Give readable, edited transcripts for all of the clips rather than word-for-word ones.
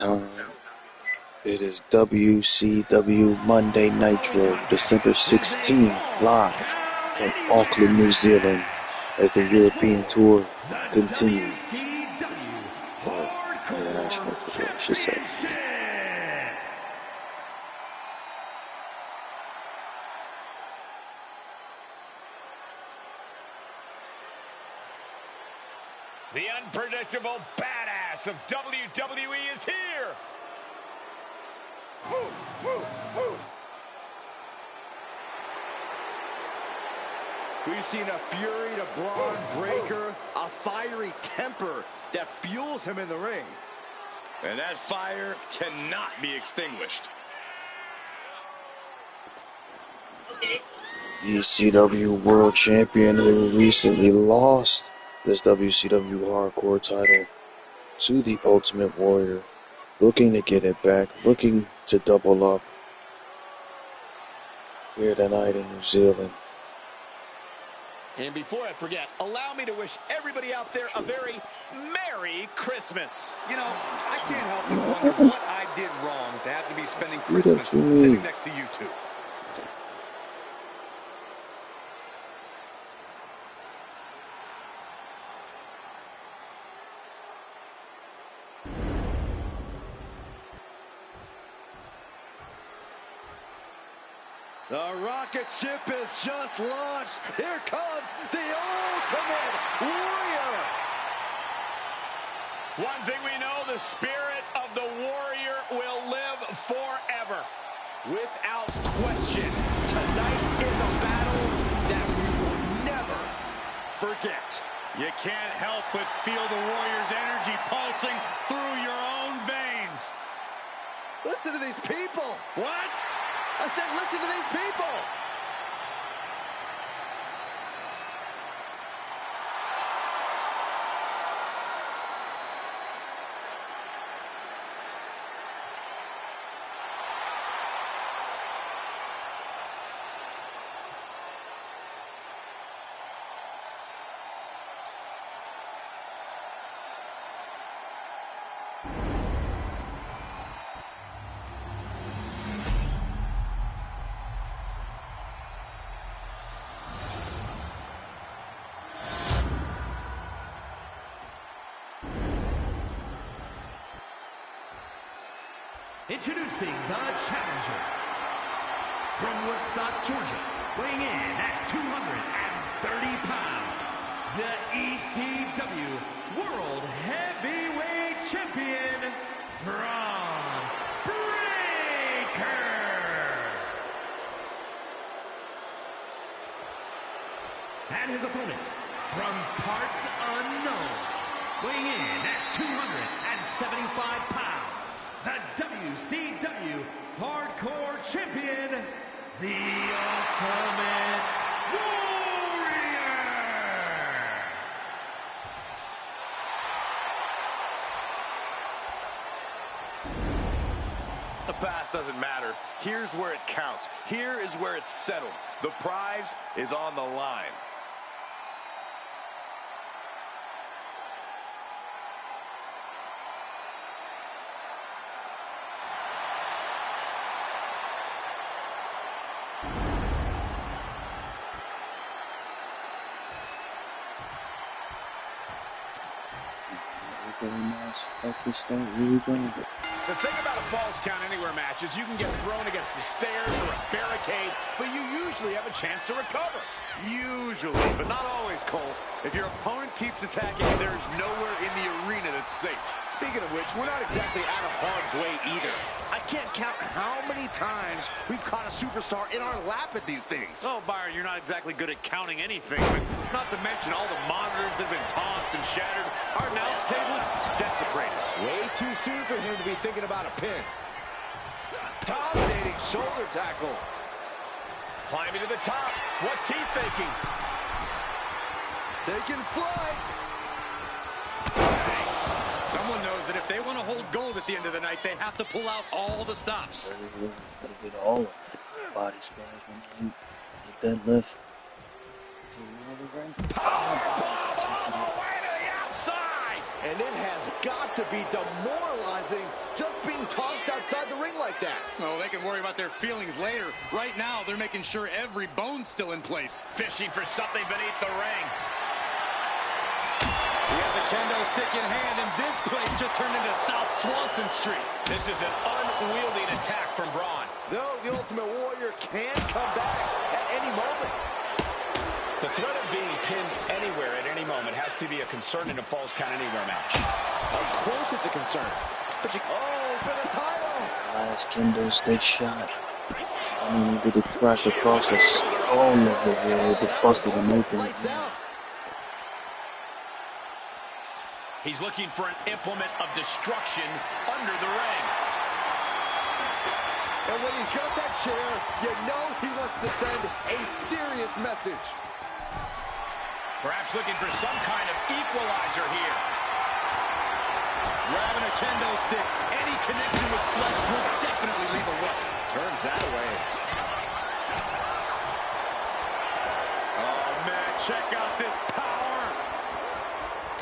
Time. It is WCW Monday Nitro, December 16th, live from Auckland, New Zealand, as the European tour continues. International tour, I should say. The unpredictable badass of WWE is here! Woo, woo, woo. We've seen a fury to brawn breaker, a fiery temper that fuels him in the ring. And that fire cannot be extinguished. WCW World Champion who recently lost this WCW Hardcore title to the Ultimate Warrior, looking to get it back, looking to double up here tonight in New Zealand. And before I forget, allow me to wish everybody out there a very Merry Christmas. You know, I can't help but wonder what I did wrong to have to be spending Christmas sitting next to you two. The rocket ship is just launched. Here comes the Ultimate Warrior. One thing we know, the spirit of the Warrior will live forever. Without question, tonight is a battle that we will never forget. You can't help but feel the Warrior's energy pulsing through your own veins. Listen to these people. What? I said, listen to these people. Introducing the challenger from Woodstock, Georgia, weighing in at 230 pounds, the ECW World Heavyweight Champion, Braun Breaker. And his opponent from parts unknown, weighing in at 275 pounds, the WCW Hardcore Champion, the Ultimate Warrior! The past doesn't matter. Here's where it counts. Here is where it's settled. The prize is on the line. The thing about a Falls Count Anywhere match is you can get thrown against the stairs or a barricade, but you usually have a chance to recover. Usually, but not always, Cole. If your opponent keeps attacking, there's nowhere in the arena that's safe. Speaking of which, we're not exactly out of harm's way either. I can't count how many times we've caught a superstar in our lap at these things. Oh, Byron, you're not exactly good at counting anything, but not to mention all the monitors that have been tossed and shattered. Our announce table's desecrated. Way too soon for him to be thinking about a pin. Dominating shoulder tackle. Climbing to the top. What's he thinking? Taking flight. Someone knows that if they want to hold gold at the end of the night, they have to pull out all the stops. Get all of it. Body spasm, get that lift. Powerbomb all the way to the outside. And it has got to be demoralizing just outside the ring like that. Oh, they can worry about their feelings later. Right now, they're making sure every bone's still in place. Fishing for something beneath the ring. He has a kendo stick in hand, and this place just turned into South Swanson Street. This is an unwieldy attack from Braun. Though the Ultimate Warrior can come back at any moment. The threat of being pinned anywhere at any moment has to be a concern in a Falls Count Anywhere match. Of course it's a concern. But oh, for the title! Last kendo stick shot. I mean, he did it crash across the skull of the world, but busted him open. Lights out. He's looking for an implement of destruction under the ring. And when he's got that chair, you know he wants to send a serious message. Perhaps looking for some kind of equalizer here. Grabbing a kendo stick, any connection with flesh will definitely leave a welt. Turns that away. Oh, man, check out this power.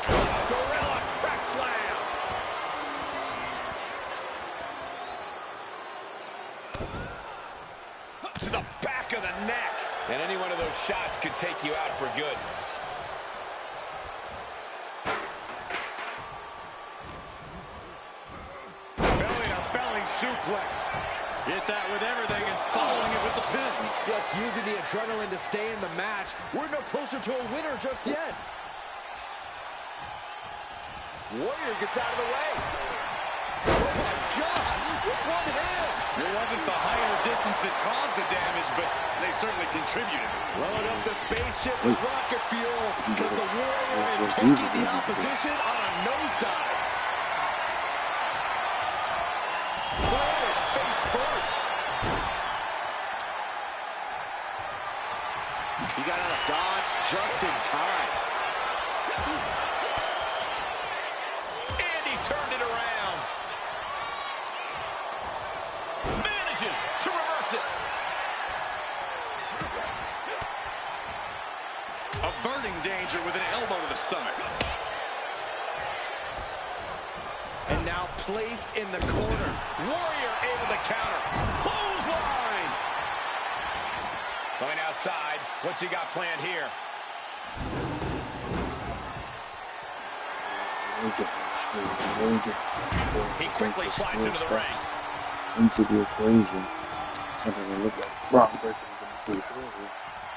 Gorilla press slam. To the back of the neck. And any one of those shots could take you out for good. Belly-to-belly suplex. Hit that with everything and following it with the pin. Just using the adrenaline to stay in the match. We're no closer to a winner just yet. Warrior gets out of the way. Oh my gosh, what it is. It wasn't the height or distance that caused the damage, but they certainly contributed. Load up the spaceship with rocket fuel because the Warrior is taking the opposition on a nosedive. Planted face first. He got out of dodge just in time. And he turned it around. Manages to reverse it. Averting danger with an elbow to the stomach. And now placed in the corner. Warrior able to counter. Clothesline. Going outside. What's he got planned here? He quickly slides into the ring. Into the equation. Something that looked like Brock Lesnar was going to do earlier.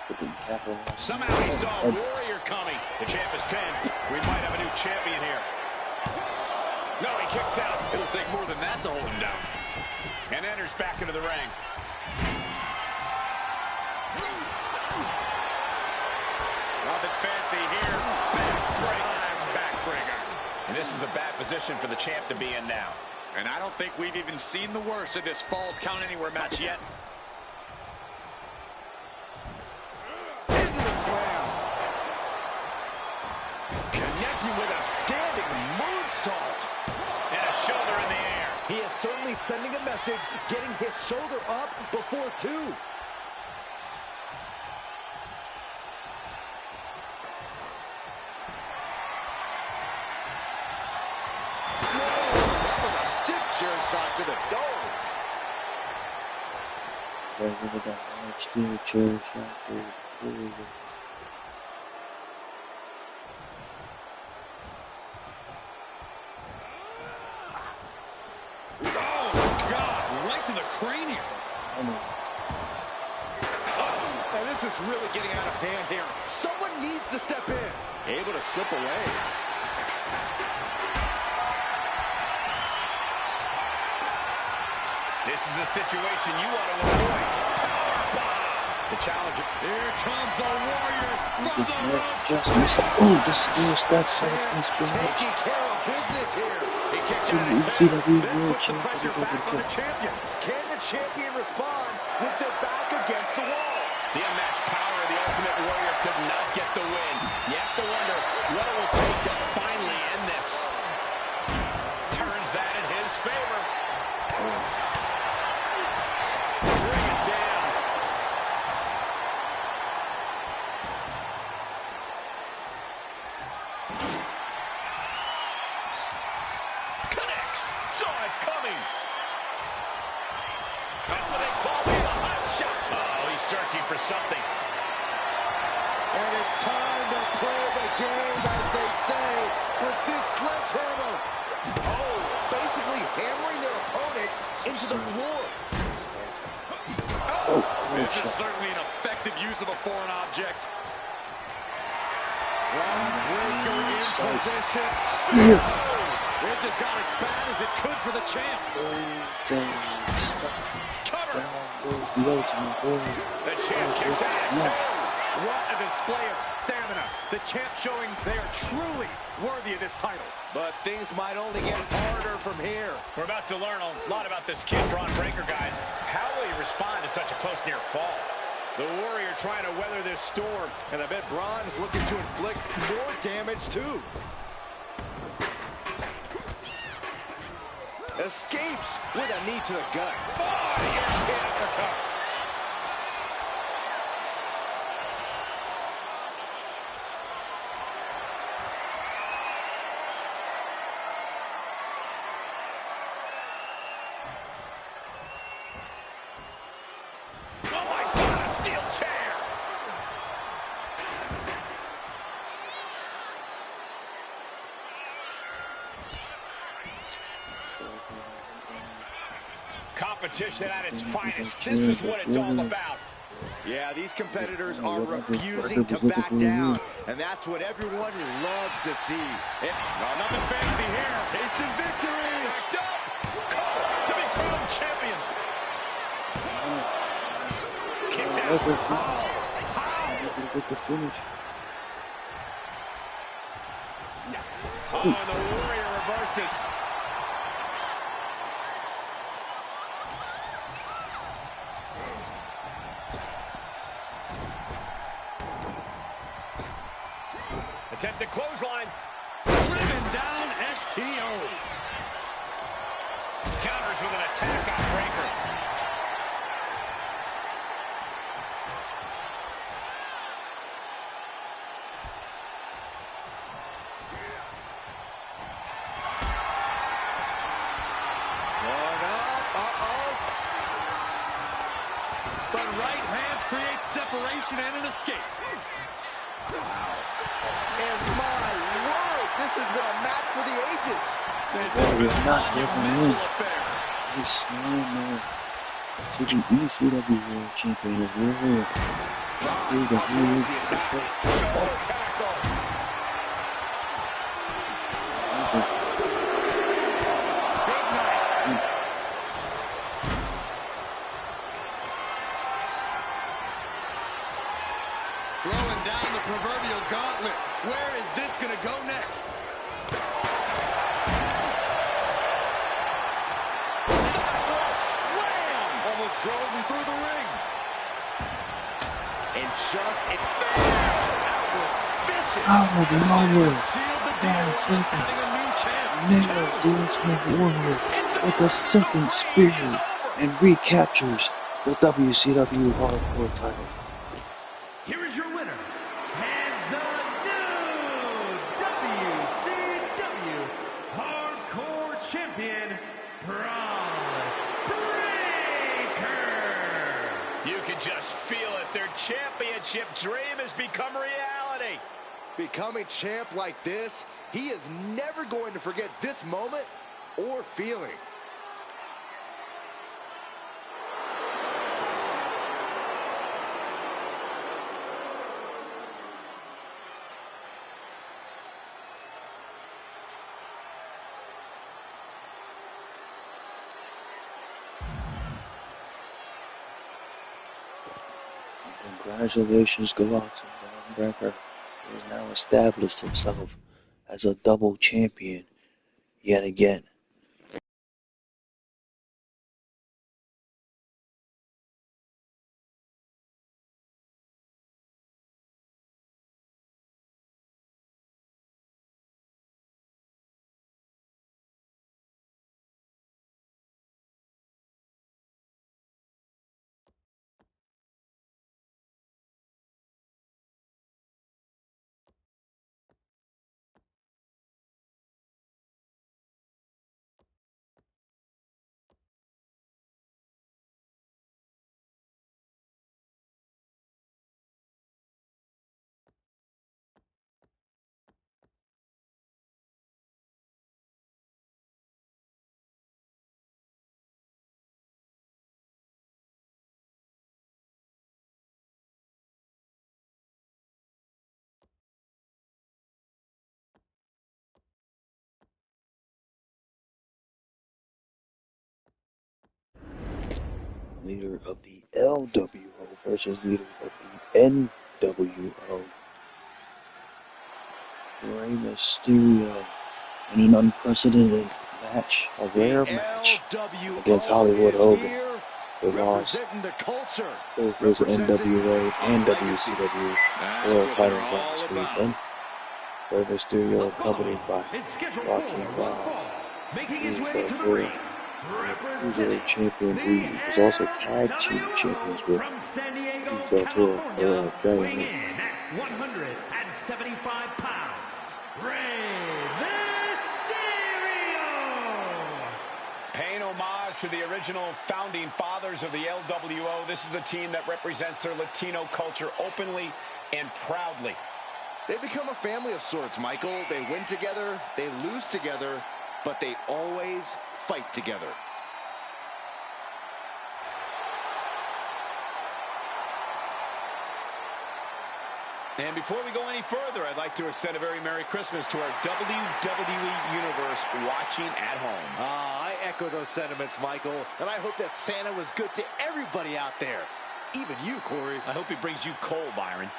But didn't capitalize. Somehow he saw Warrior coming. The champ is pinned. We might have a new champion here. No, he kicks out. It'll take more than that to hold him down. And enters back into the ring. Nothing fancy here. Backbreaker. And this is a bad position for the champ to be in now. And I don't think we've even seen the worst of this Falls Count Anywhere match yet. Into the slam. Connecting with a standing moonsault. And a shoulder in the air. He is certainly sending a message, getting his shoulder up before two. That was a stiff chair shot to the dome. With that hard steel chair shot to the Oh, God, right to the cranium. And this is really getting out of hand here. Someone needs to step in. Able to slip away. This is a situation you want to avoid. The challenger. Here comes the Warrior from the ropes. just missed. Oh, the steel step shot from Spinach. Taking care of business here. He kicked To out in WCW time. World This puts the Champion pressure is over back on the the champion. Can the champion respond with their back against the wall? The unmatched power of the Ultimate Warrior could not get the win. You have to wonder what it will take to finally end this. Turns that in his favor. Bring it down. Connects. Saw it coming. for something. And it's time to play the game, as they say, with this sledgehammer. Oh, basically hammering their opponent into the floor. Oh, this is certainly an effective use of a foreign object. Groundbreaker in position. It just got as bad as it could for the champ. Cover. Goes the Ultimate Warrior. The champ kicks out. What a display of stamina. The champ showing they are truly worthy of this title. But things might only get harder from here. We're about to learn a lot about this kid, Braun Breaker, guys. How will he respond to such a close near fall? The Warrior trying to weather this storm. And I bet Braun is looking to inflict more damage, too. Escapes with a knee to the gut. Oh my God, a steel chair! Competition at its finest. This is what it's all about. Yeah, these competitors are refusing to back down, and that's what everyone loves to see. Nothing fancy here. Instant victory! Backed up. Cole to be crowned champion. Kicks out. Get the finish. Oh, and the Warrior reverses. Attempted clothesline. Driven down STO. Counters with an attack on Breaker. But right hands create separation and an escape. And my word, this has been a match for the ages. Warrior not giving in. Mental affair. He's slammed to the ECW World Champion as Warrior. Through the hands. Throwing down the proverbial gauntlet. Where is this going to go next? Sidewalk slam! Almost drove him through the ring. And just that was vicious. Out of nowhere. Sealed the deal as having a new champ. Nails the Ultimate Warrior with a second spear and recaptures the WCW Hardcore title. Here is your winner, and the new WCW Hardcore Champion, Braun Breaker. You can just feel it. Their championship dream has become reality. Becoming champ like this, he is never going to forget this moment or feeling. Congratulations go out to Braun Breaker, who has now established himself as a double champion yet again. leader of the LWO versus leader of the NWO. Rey Mysterio in an unprecedented match, a rare match against Hollywood Hogan. They lost both his NWA and WCW world titles last week. And Rey Mysterio, accompanied by Rocky Rob, who was the former Cruiserweight champion, who was also tag team champions with Del Toro, Dragon Lee. 175 pounds, Rey Mysterio! Paying homage to the original founding fathers of the LWO, this is a team that represents their Latino culture openly and proudly. They become a family of sorts, Michael. They win together, they lose together, but they always fight together. And before we go any further, I'd like to extend a very Merry Christmas to our WWE Universe watching at home. I echo those sentiments, Michael, and I hope that Santa was good to everybody out there. Even you, Corey. I hope he brings you coal, Byron.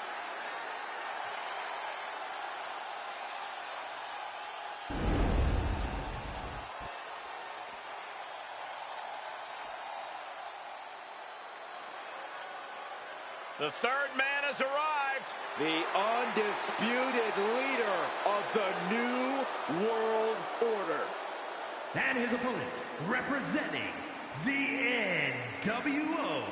The third man has arrived. The undisputed leader of the New World Order. And his opponent, representing the NWO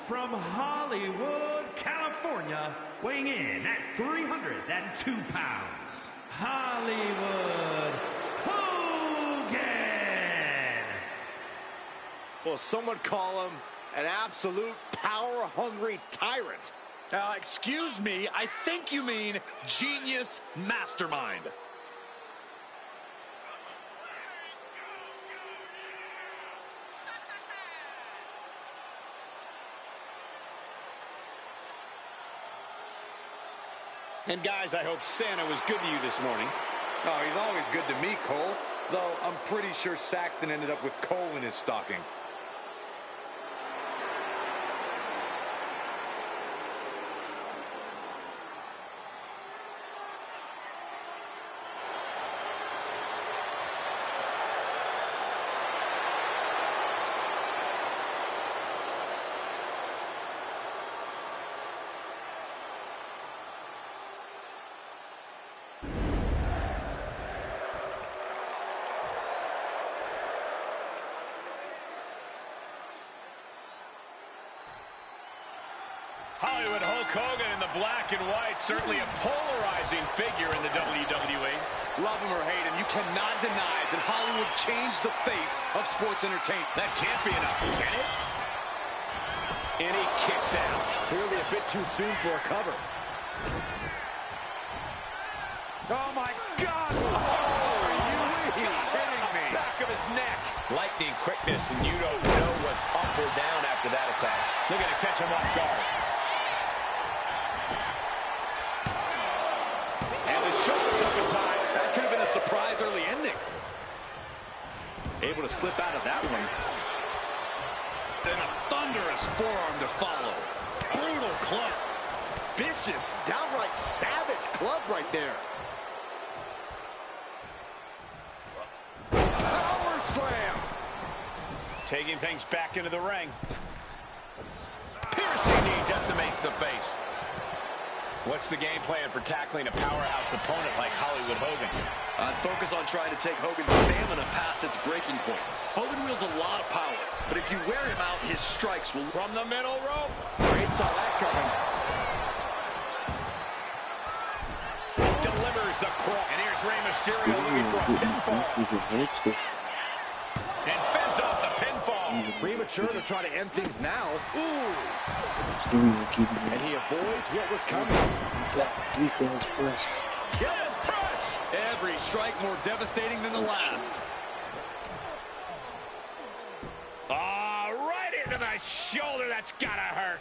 from Hollywood, California, weighing in at 302 pounds, Hollywood Hogan. Well, some would call him an absolute power-hungry tyrant. Excuse me, I think you mean genius mastermind. And guys, I hope Santa was good to you this morning. Oh, he's always good to me, Cole. Though I'm pretty sure Saxton ended up with coal in his stocking. Hollywood Hulk Hogan in the black and white, certainly a polarizing figure in the WWE. Love him or hate him, you cannot deny that Hollywood changed the face of sports entertainment. That can't be enough, can it? And he kicks out. Clearly a bit too soon for a cover. Oh my God! Oh, are you kidding me? Back of his neck. Lightning quickness, and you don't know what's up or down after that attack. Look at it, catch him off guard. And the shoulders up in time. That could have been a surprise early ending. Able to slip out of that one. Then a thunderous forearm to follow. Brutal club. Vicious, downright savage club right there. Power slam. Taking things back into the ring. Piercing knee decimates the face. What's the game plan for tackling a powerhouse opponent like Hollywood Hogan? I'd focus on trying to take Hogan's stamina past its breaking point. Hogan wields a lot of power, but if you wear him out, his strikes will... From the middle rope. Great, saw that coming. Delivers the cross. And here's Rey Mysterio looking for a pinfall. And fends off the pinfall. Premature to try to end things now. Ooh. And he avoids what was coming. Yes, press. Every strike more devastating than the last. Right into the shoulder. That's gotta hurt.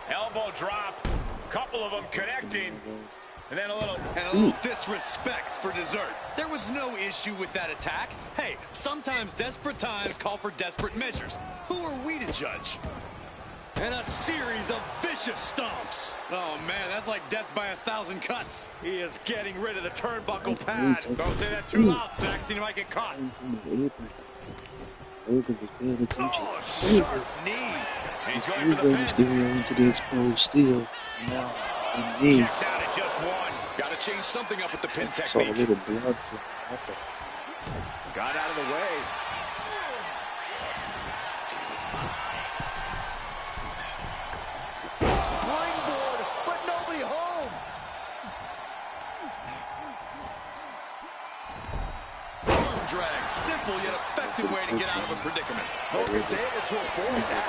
Elbow drop. Couple of them connecting. And then a little disrespect for dessert. There was no issue with that attack. Hey, sometimes desperate times call for desperate measures. Who are we to judge? And a series of vicious stomps. Oh, man, that's like death by 1,000 cuts. He is getting rid of the turnbuckle pad. Don't say that too loud, Saxon. You might get caught. Oh, sharp knee. He's going for the pin. Mysterio into the exposed steel. And now the knee. Checks out at just one. Got to change something up with the pin Saw a technique. little blood from after. Got out of the way. Springboard, but nobody home. Arm drag, simple yet effective way to get out of a predicament. Hogan's able to avoid that.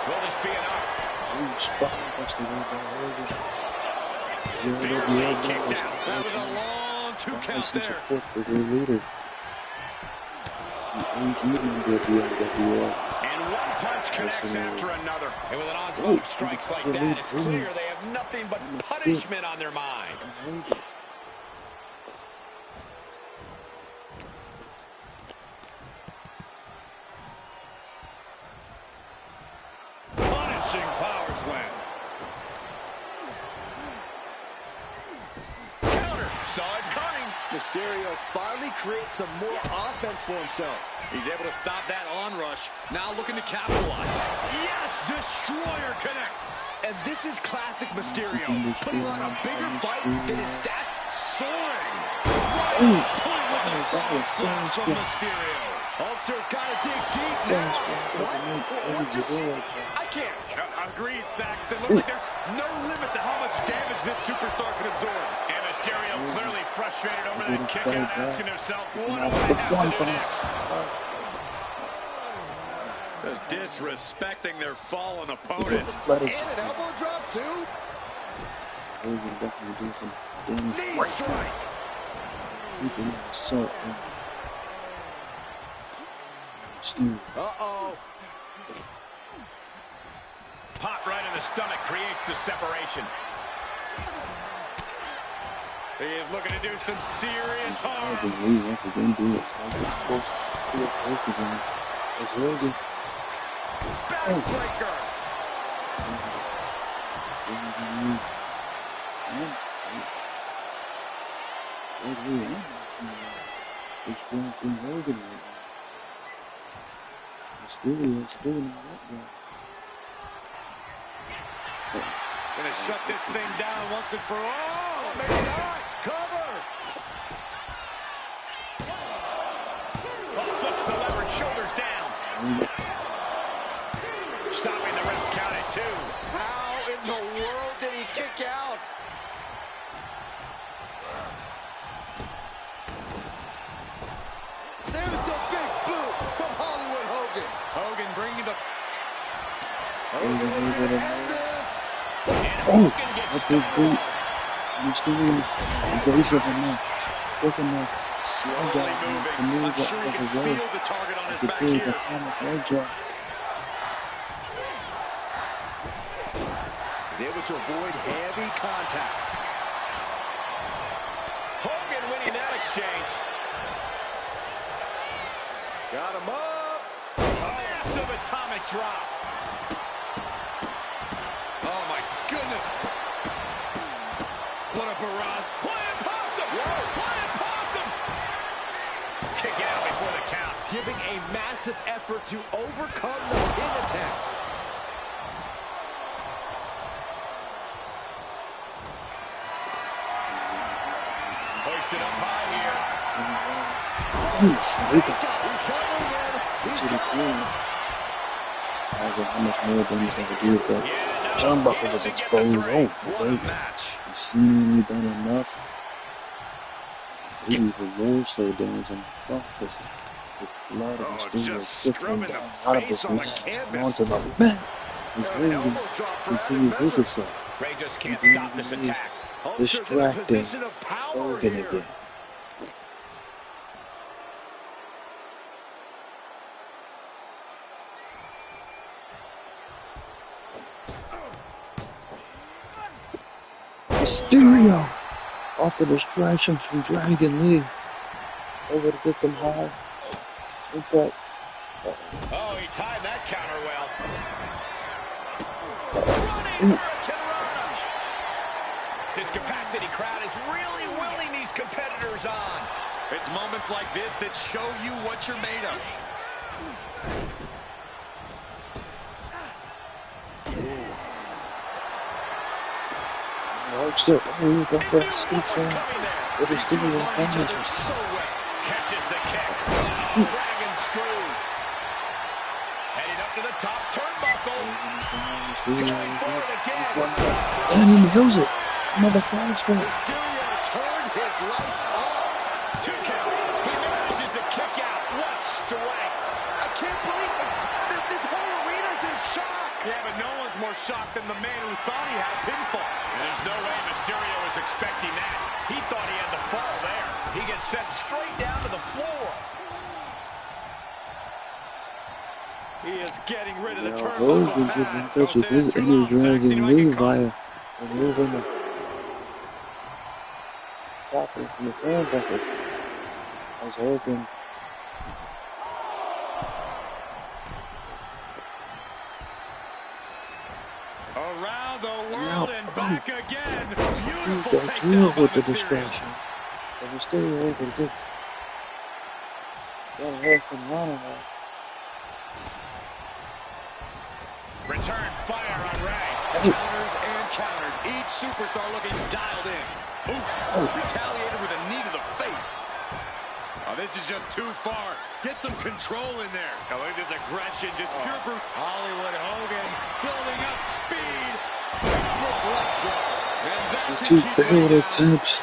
Will this be enough? Big knee kicks out. That was a long 2 count there. Support for their leader. The OG member of the NWO. And one punch connects after another. And with an onslaught of strikes like that, it's clear they have nothing but punishment on their mind. Punishing power slam. Counter. Saw it coming. Mysterio finally creates some more offense for himself. He's able to stop that onrush. Now looking to capitalize. Yes, Destroyer connects. And this is classic Mysterio, putting on a bigger fight than his stat. Soaring. Right on point with the frog splash from Mysterio. Hulkster's got to dig deep now. I can't. Agreed, Saxton. Looks like there's no limit to how much damage this superstar can absorb. And Mysterio clearly frustrated over that kick out, asking himself, what do I have to do next? Just disrespecting their fallen opponent. Let And it. an elbow drop, too. Hogan definitely doing some damage. Knee strike. People in the salt. Steve. Uh-oh. Pop right in the stomach creates the separation. He is looking to do some serious harm. Hogan once again doing it. Still close again. It's Hogan. Backbreaker. It's from Hogan right now. Still not that guy. Gonna shut this thing down once and for all. Oh, maybe not. Cover. Flips the leverage, shoulders down. Stopping the ref's count at 2. How in the world did he kick out? There's a big boot from Hollywood Hogan. Hogan bringing the... Hogan is going to end this. Oh, a big boot. I'm still evasive enough. Quick enough. Slowly moving. I'm sure he can feel the target on his back here. Atomic leg drop. He's able to avoid heavy contact. Hogan winning that exchange. Got him up. Massive atomic drop. Oh, my goodness. What a barrage. Flying possum. Flying possum. Kick out before the count. Giving a massive effort to overcome the pin attempt. Hoist it up high here. Look at He's covering him. to the corner. I don't know how much more damage they could do if that Yeah, turnbuckle was exposed. Oh, What a wait. match. He's seemingly done enough. Maybe even more so damage on the front. This with blood of Mysterio just trickling scrubbing the down out of face his on the mask canvas. and onto the mat. He's An really elbow drop for continues added his measure. assault. Ray just can't stop this attack. Hulkster's in a Distracting position of power Hogan here. again. Mysterio off the distraction from Dragon Lee. Able to get some high impact. Oh, he timed that counter well. Ooh. This capacity crowd is really willing these competitors on. It's moments like this that show you what you're made of. Large step. Oh, you go for a scoop slam. With a Mysterio in front of him. So well. Catches the kick. Oh, dragon screw. Heading up to the top turnbuckle. Going for it again. And he nails it. Another frog spot. Mysterio turned his lights off. 2 count. He manages to kick out. What strength. I can't believe it. This whole arena's in shock. Yeah, but no one's more shocked than the man who thought he had a pinfall. There's no way Mysterio was expecting that. He thought he had the fall there. He gets sent straight down to the floor. He is getting rid of the Now turnbuckle Hogan pad. getting in touch with Goes in his too inner long. Sexy, Dragon might Lee get caught. via removing the chopping from the turnbuckle. As Hogan Around the world now, and back again. he's Beautiful got takedown by with the Mysterio. distraction. But Mysterio Hogan did. Got Hogan running there. Return fire on Ray. Counters and counters. Each superstar looking dialed in. Ooh, retaliated with a knee to the face. Oh, this is just too far. Get some control in there. Oh, look at this aggression, just pure brute. Hollywood Hogan building up speed. And that The can two keep failed winning now. attempts.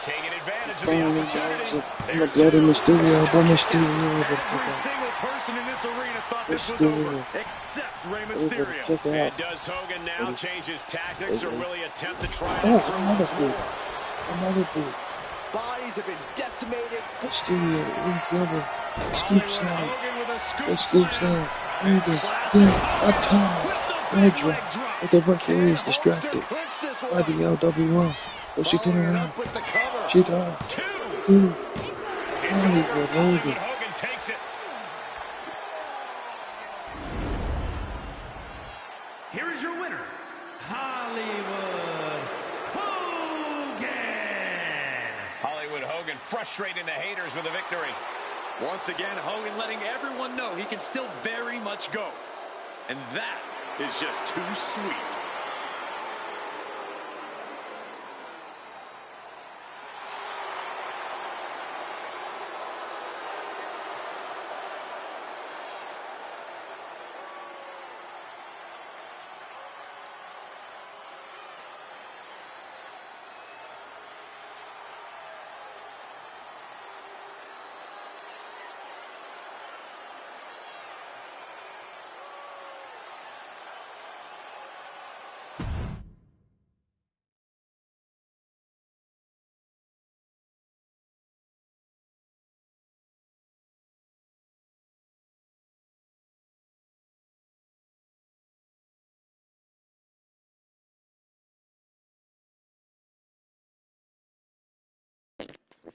Taking advantage of the Finally opportunity. has it. And the There's blood of two. Mysterio, but Mysterio able to Every kick out. single person in this arena thought this was Mysterio. over, except Rey Able to Mysterio. kick And out. does Hogan now change his tactics or will he attempt to try Oh, it through another once boot. more? Another boot. Bodies have been decimated. Mysterio in trouble. Scoop Hollywood slam. Hogan with a scoop The scoop slam. slam. Hogan. Yeah, a time. Leg drop. But the referee is distracted by the LWO. Will she turn around? With the cover. She does. Two. Two. It's Hollywood over. Hogan. Hogan takes it. Here is your winner, Hollywood Hogan. Hollywood Hogan frustrating the haters with a victory. Once again, Hogan letting everyone know he can still very much go. And that is just too sweet.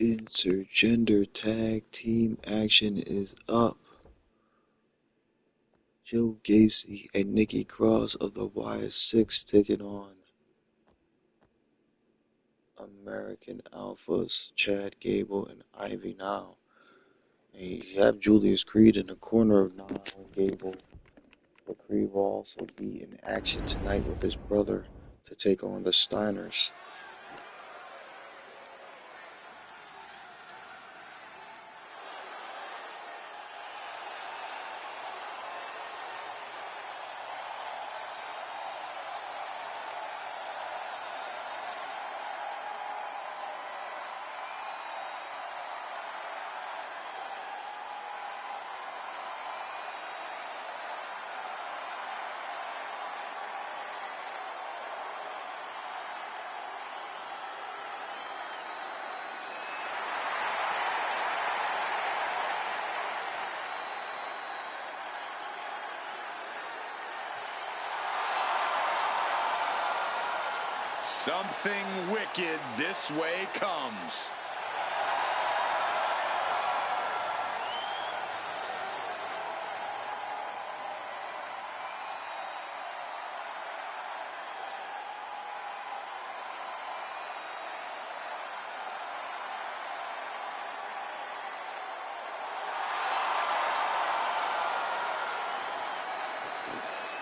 Intergender tag team action is up. Joe Gacy and Nikki Cross of the Y6 taking on American Alphas, Chad Gable and Ivy Now. And you have Julius Creed in the corner of Now and Gable. But Creed will also be in action tonight with his brother to take on the Steiners. Something wicked this way comes.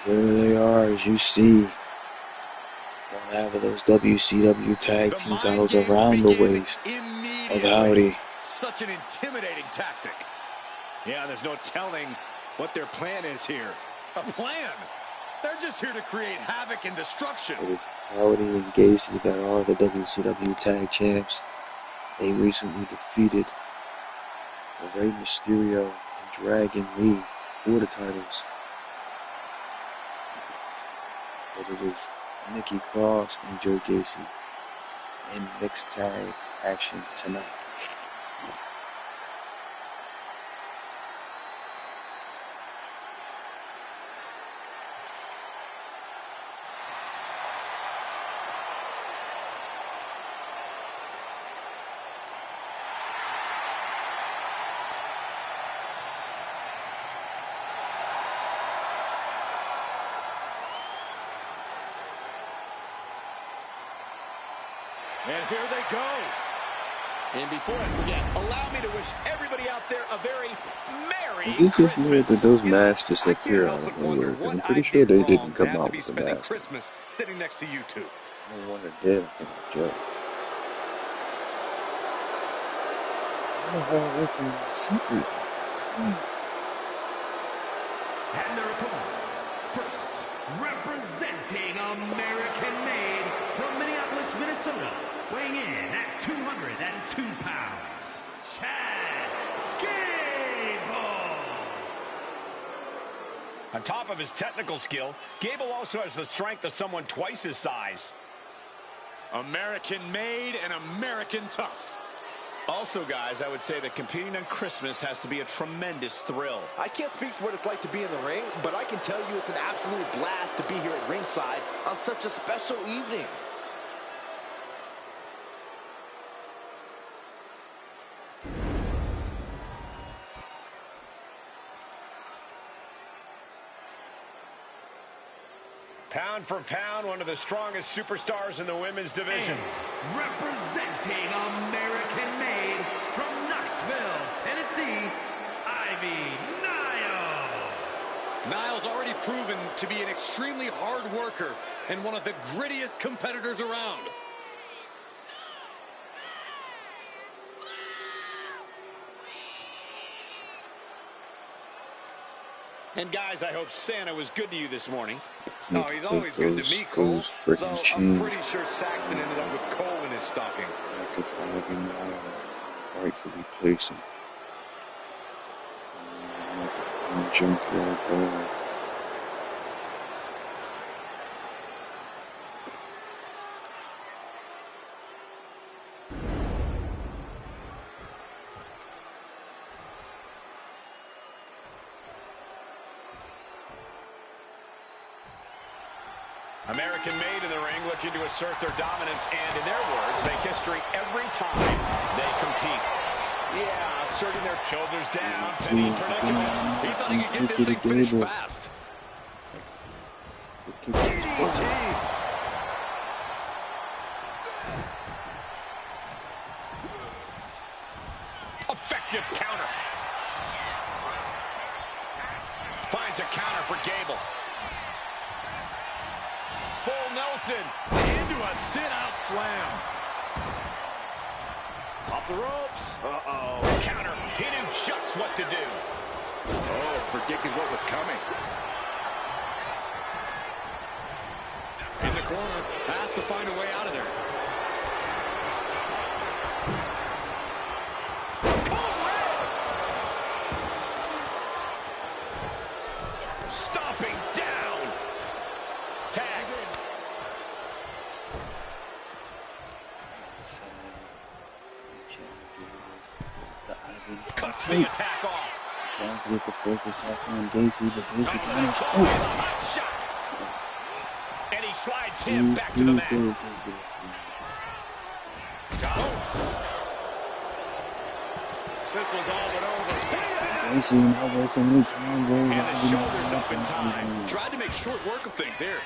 There they are, as you see. One half of those WCW tag team titles around the waist of Howdy. Such an intimidating tactic. Yeah, there's no telling what their plan is here. A plan? They're just here to create havoc and destruction. It is Howdy and Gacy that are the WCW tag champs. They recently defeated Rey Mysterio and Dragon Lee for the titles. But it is Nikki Cross and Joe Gacy in mixed tag action tonight. And here they go. And before I forget, allow me to wish everybody out there a very Merry Is it just Christmas. weird that those masks just I appear can't out help of but wonder nowhere? 'Cause I'm what pretty I sure did they wrong didn't come to have out to be with the spending mask. Christmas sitting next to you two. No one that did. I think it's Joe. I don't know how it works in the secret. And their opponents. First, representing American-made from Minneapolis, Minnesota, weighing in at 202 pounds, Chad Gable. On top of his technical skill, Gable also has the strength of someone twice his size. American made and American tough. Also, guys, I would say that competing on Christmas has to be a tremendous thrill. I can't speak for what it's like to be in the ring, but I can tell you it's an absolute blast to be here at ringside on such a special evening. Pound for pound, one of the strongest superstars in the women's division. And representing American-made from Knoxville, Tennessee, Ivy Nile. Niles already proven to be an extremely hard worker and one of the grittiest competitors around. And guys, I hope Santa was good to you this morning. Oh, he's always good to me, Cole. Those freaking Though I'm chains. pretty sure Saxton ended up with coal in his stocking. Back of Ivy Nile, rightfully place him. Junkyard Dog. American-made in the ring, looking to assert their dominance and, in their words, make history every time they compete. Yeah, asserting their Shoulders down, penny predicament. He thought he could get this thing finished fast. DDT. Effective counter. Finds a counter for Gable. Full Nelson. Into a sit-out slam. Off the ropes. Uh-oh. Counter. He knew just what to do. Oh, predicted what was coming. In the corner, has to find a way out of there. Stomping down. Tag. Cuts the attack off. Trying to get the first attack on Gacy, but Gacy counters. Hot shot. And he slides him back to the mat. This one's all but over. Basically, not wasting any time going And the shoulders up in time. Tried to make short work of things here.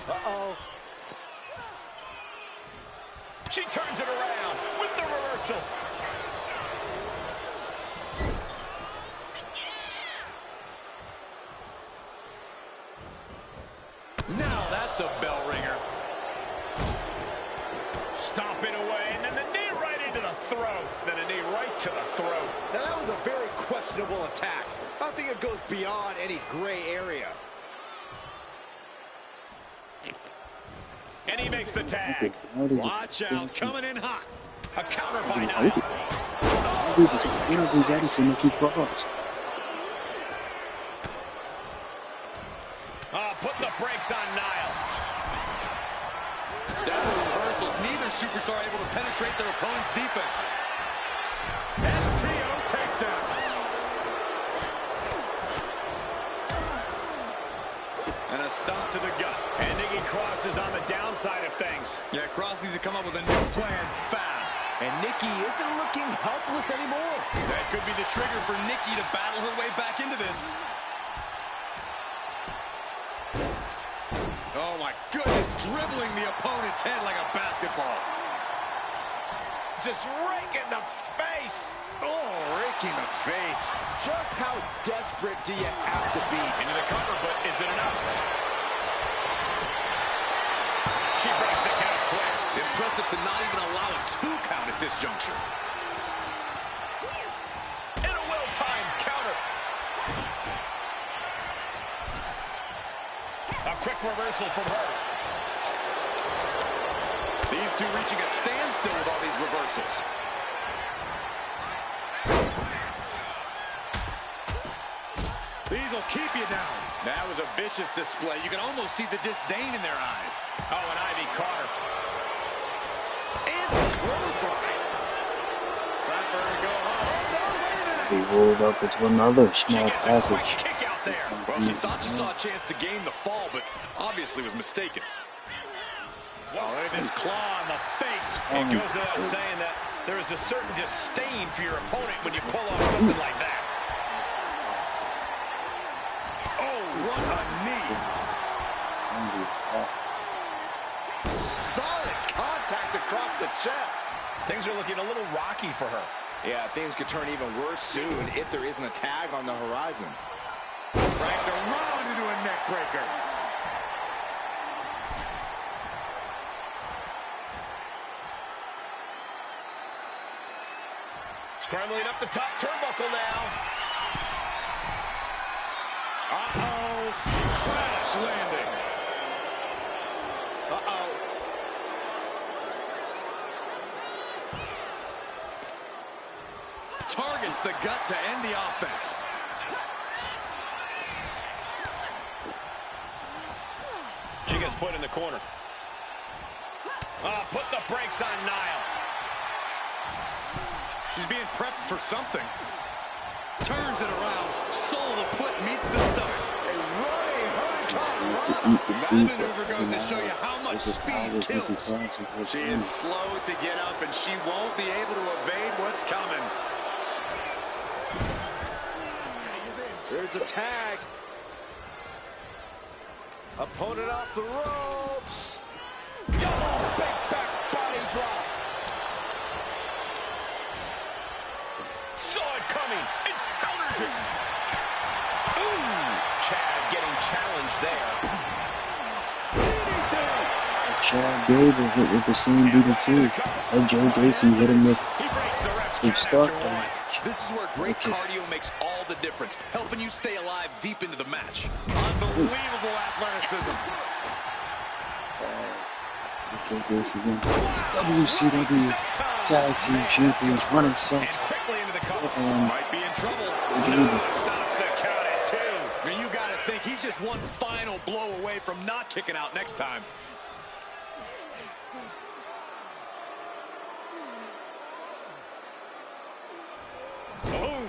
Uh-oh. She turns it around with the reversal. Now that's a bell ringer. Stomping away, and then the knee right into the throat. Then a knee right to the throat. Now that was a very questionable attack. I don't think it goes beyond any gray area. And he makes the tag. Watch out, coming in hot. A counter by Nile. Be ready for Nikki Cross. Put the brakes on Nile. Several reversals, neither superstar able to penetrate their opponent's defense. STO takedown. And a stomp to the gut. And Nikki Cross is on the downside of things. Yeah, Cross needs to come up with a new plan fast. And Nikki isn't looking helpless anymore. That could be the trigger for Nikki to battle her way back into this. Oh my goodness, dribbling the opponent's head like a basketball. Just rake in the face. Oh, raking the face. Just how desperate do you have to be? Into the cover, but is it enough? She breaks the count quick. Impressive to not even allow a 2 count at this juncture. And a well-timed counter. A quick reversal from her. These two reaching a standstill with all these reversals. These will keep you down. That was a vicious display. You can almost see the disdain in their eyes. Oh, and Ivy caught her. And the clothesline. Time for her to go home. He rolled up into another small She gets a quick package. kick out there. Well, she thought she saw a chance to gain the fall, but obviously was mistaken. Well, look at this claw on the face. It goes without saying that there is a certain disdain for your opponent when you pull off something like that. Oh, run a knee. Solid contact across the chest. Things are looking a little rocky for her. Yeah, things could turn even worse soon if there isn't a tag on the horizon. Cranked around into a neck breaker. Scrambling up the top turnbuckle now. Uh-oh. Crash landing. Uh-oh. Targets the gut to end the offense. She gets put in the corner. Put the brakes on Nile. She's being prepped for something. Turns it around. Sole of the foot meets the stomach. That maneuver goes to show you how much speed kills. She is slow to get up, and she won't be able to evade what's coming. There's a tag. Opponent off the ropes. Oh, big back body drop. Saw it coming. It counters it. Ooh. Chad getting challenged there. Chad Gable hit with the same DDT. And Joe Gacy hit him with He breaks the ref's to count start after the one. match. This is where great cardio makes all the difference, helping you stay alive deep into the match. Unbelievable athleticism. Joe Gacy again. WCW Tag Team Champions running And Celtic. quickly into the cover. Might be in trouble. Gable. Stops the count at 2. I mean, you got to think he's just one final blow away from not kicking out next time. Boom.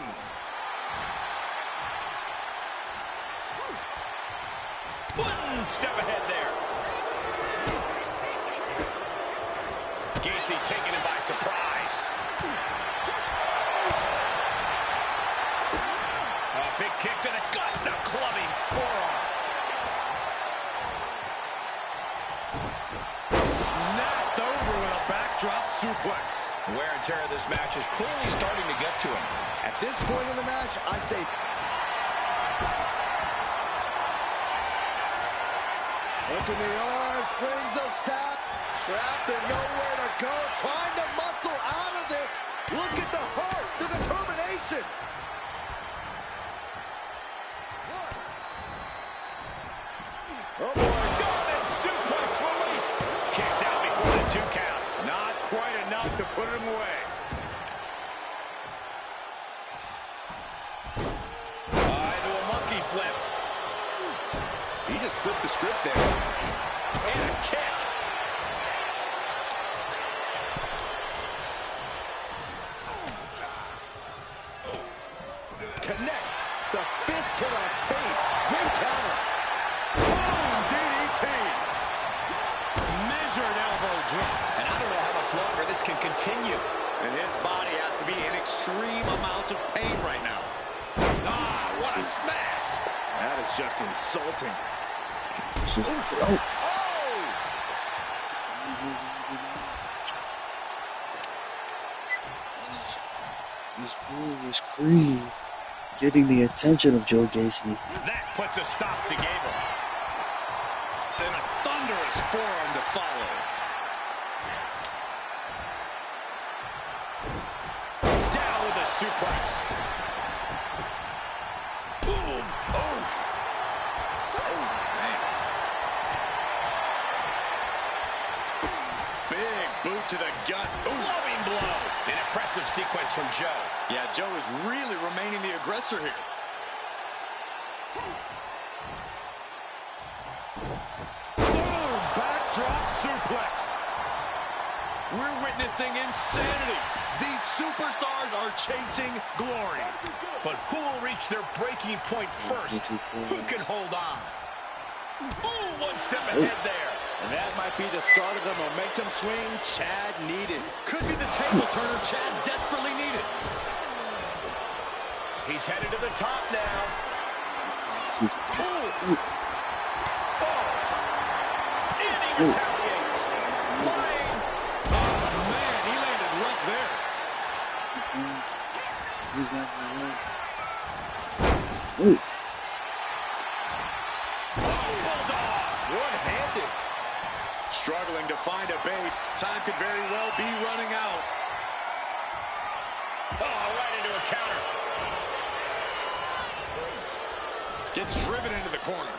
One step ahead there. Gacy taking him by surprise. A big kick to the gut and a clubbing forearm. Snapped over with a backdrop suplex. Wear and tear of this match is clearly starting to get to him. At this point in the match, I say... Look in the arms, brings up Sap. Trapped and nowhere to go. Trying to muscle out of this. Look at the heart, the determination. Oh, boy. German suplex released. Kicks out before the 2 count. Not quite enough to put him away. Into a monkey flip. He just flipped the script there. And a kick. Connects the fist to the face. Great counter. Boom, DDT. Measured elbow drop. And I don't know how much longer this can continue. And his body has to be in extreme amounts of pain right now. Ah, what a smash. That is just insulting. Oh. He's Julius Creed getting the attention of Joe Gacy. That puts a stop to Gable. Then a thunderous forearm to follow. Down with a suplex. Boom. Oh. Oh, man. Big boot to the gut. Ooh. Flowing blow. An impressive sequence from Joe. Yeah, Joe is really remaining the aggressor here. Boom! Backdrop suplex. We're witnessing insanity. These superstars are chasing glory. But who will reach their breaking point first? Who can hold on? Ooh, one step ahead there. And that might be the start of the momentum swing Chad needed. Could be the table turner Chad desperately needed. He's headed to the top now. Ooh. And he retaliates. Flying. Oh, man, he landed rough there. Ooh. One-handed. Struggling to find a base. Time could very well be running out. Oh, right into a counter. Gets driven into the corner.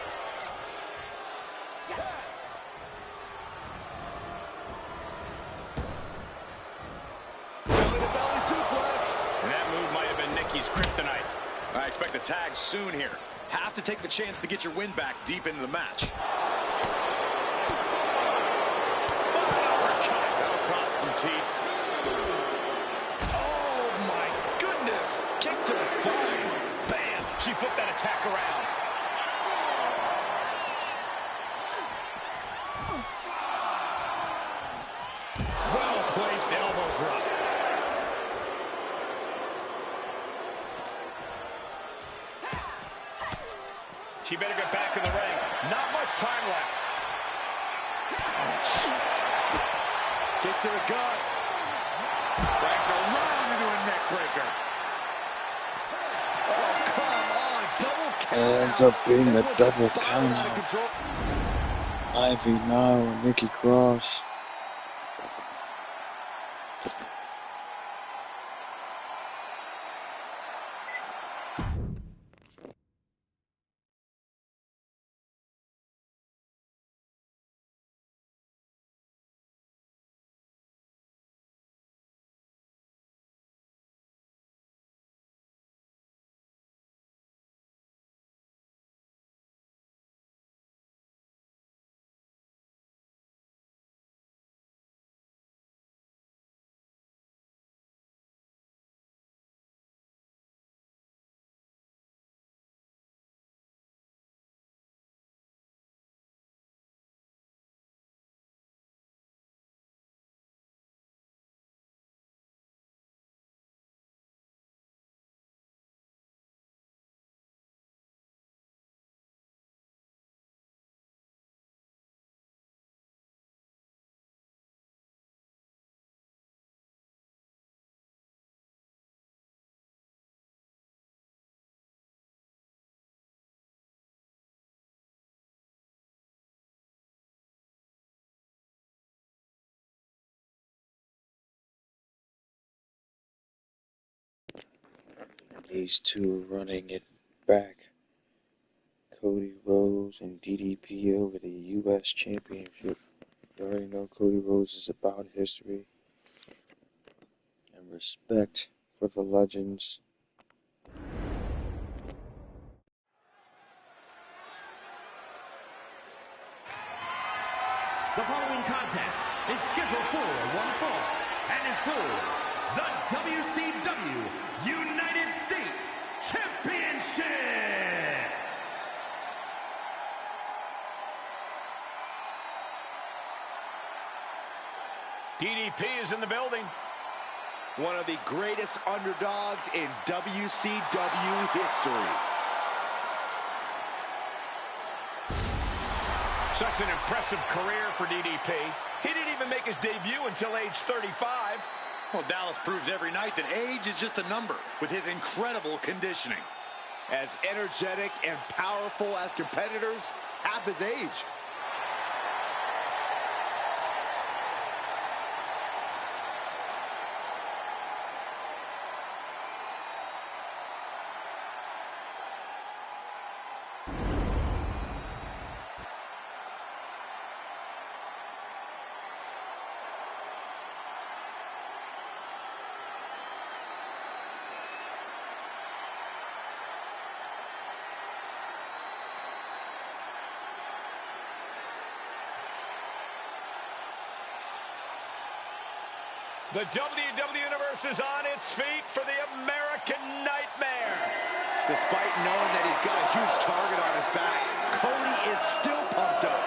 Belly-to-belly suplex. And that move might have been Nikki's kryptonite. I expect a tag soon here. Have to take the chance to get your win back deep into the match. That'll cross some teeth. Oh, my goodness. Kick to the spine. Bam! She flipped that attack around. Well-placed elbow drop. She better get back in the ring. Not much time left. Kick to the gut. Wrapped around into a neck breaker. Oh, come on. Double count. Ends up being This a one just double spiraled out of count. control. Ivy Nile and Nikki Cross. These two running it back. Cody Rhodes and DDP over the U.S. Championship. You already know Cody Rhodes is about history and respect for the legends. The following contest is scheduled for one fall and is for the WCW United States Championship. DDP is in the building. One of the greatest underdogs in WCW history. Such an impressive career for DDP. He didn't even make his debut until age 35. Well, Dallas proves every night that age is just a number with his incredible conditioning. As energetic and powerful as competitors, half his age. The WCW Universe is on its feet for the American Nightmare. Despite knowing that he's got a huge target on his back, Cody is still pumped up.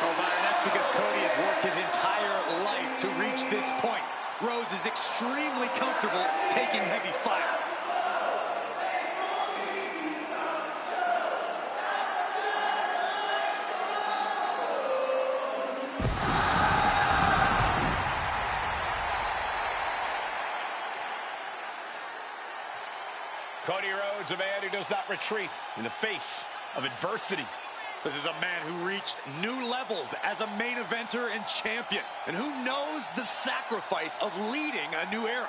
Oh, Byron, that's because Cody has worked his entire life to reach this point. Rhodes is extremely comfortable taking heavy fire. Cody Rhodes, a man who does not retreat in the face of adversity. This is a man who reached new levels as a main eventer and champion, and who knows the sacrifice of leading a new era.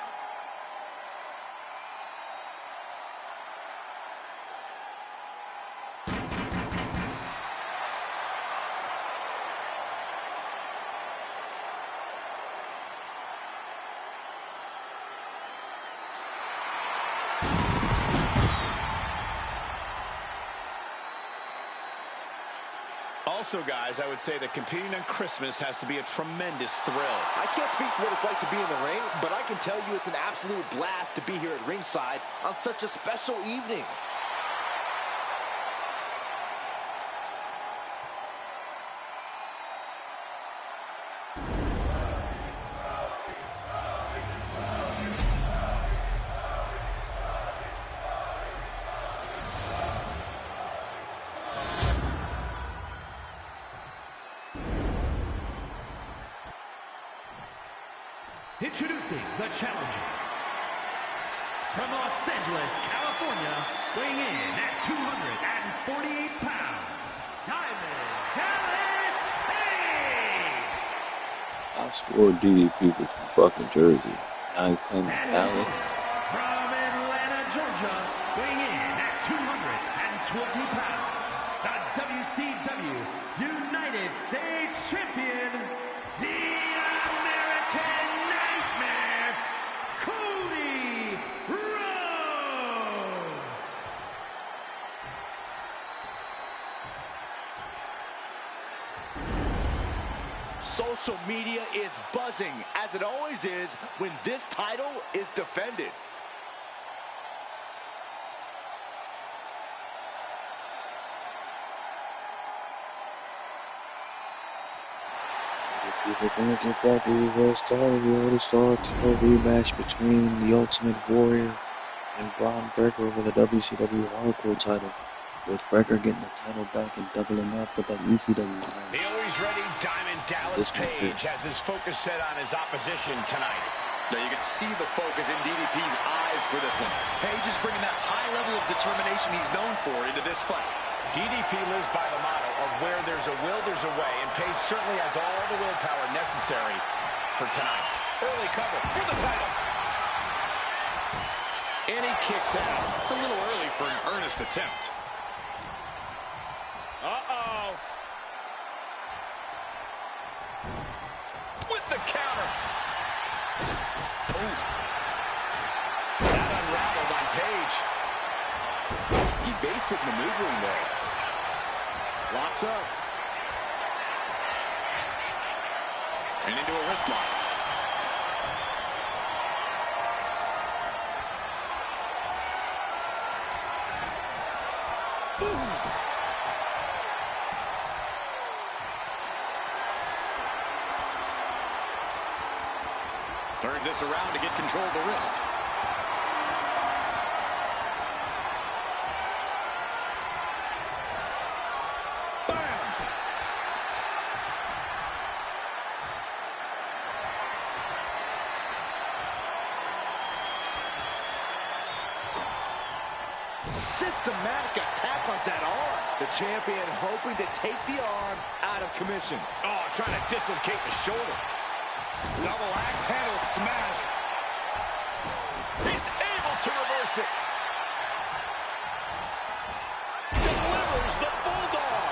Also, guys, I would say that competing on Christmas has to be a tremendous thrill. I can't speak for what it's like to be in the ring, but I can tell you it's an absolute blast to be here at ringside on such a special evening. Introducing the challenger. From Los Angeles, California, weighing in at 248 pounds, Diamond Dallas Page! I swore DDP was from fucking Jersey. Now he's claiming And talent. from Atlanta, Georgia, weighing in at 220 pounds, the WCW United States Champion, the American Nightmare, Cody Rhodes! Social media is buzzing, as it always is when this title is defended. If we're gonna get back to the U.S. title, we already saw a title rematch between the Ultimate Warrior and Braun Breaker over the WCW Hardcore title, with Breaker getting the title back and doubling up with that ECW title. The always ready Diamond Dallas Page has his focus set on his opposition tonight. Now you can see the focus in DDP's eyes for this one. Page is bringing that high level of determination he's known for into this fight. DDP lives by the motto of where there's a will, there's a way, and Page certainly has all the willpower necessary for tonight. Early cover for the title. And he kicks out. It's a little early for an earnest attempt. Uh-oh. With the counter. Oh. That unraveled on Page. Evasive maneuvering there. Locks up. And into a wrist lock. Turns this around to get control of the wrist. Bam! Systematic attack on that arm. The champion hoping to take the arm out of commission. Oh, trying to dislocate the shoulder. Double axe handle smash. He's able to reverse it. Delivers the Bulldog.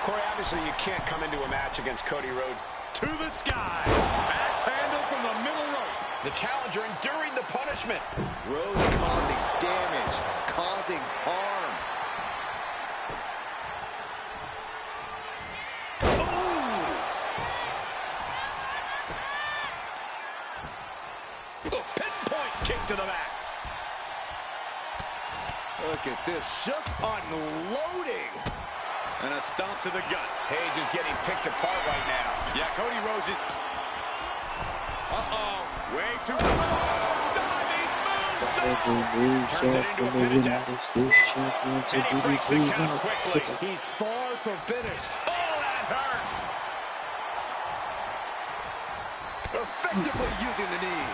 Corey, obviously you can't come into a match against Cody Rhodes. To the sky. Axe handle from the middle rope. The challenger enduring the punishment. Rhodes causing damage, causing harm. Kick to the back. Look at this, just unloading. And a stomp to the gut. Page is getting picked apart right now. Yeah, Cody Rhodes is... Uh-oh. Way too... Turns it into a pin attempt. And he breaks the count quickly. He's far from finished. Oh, that hurt. Effectively using the knee.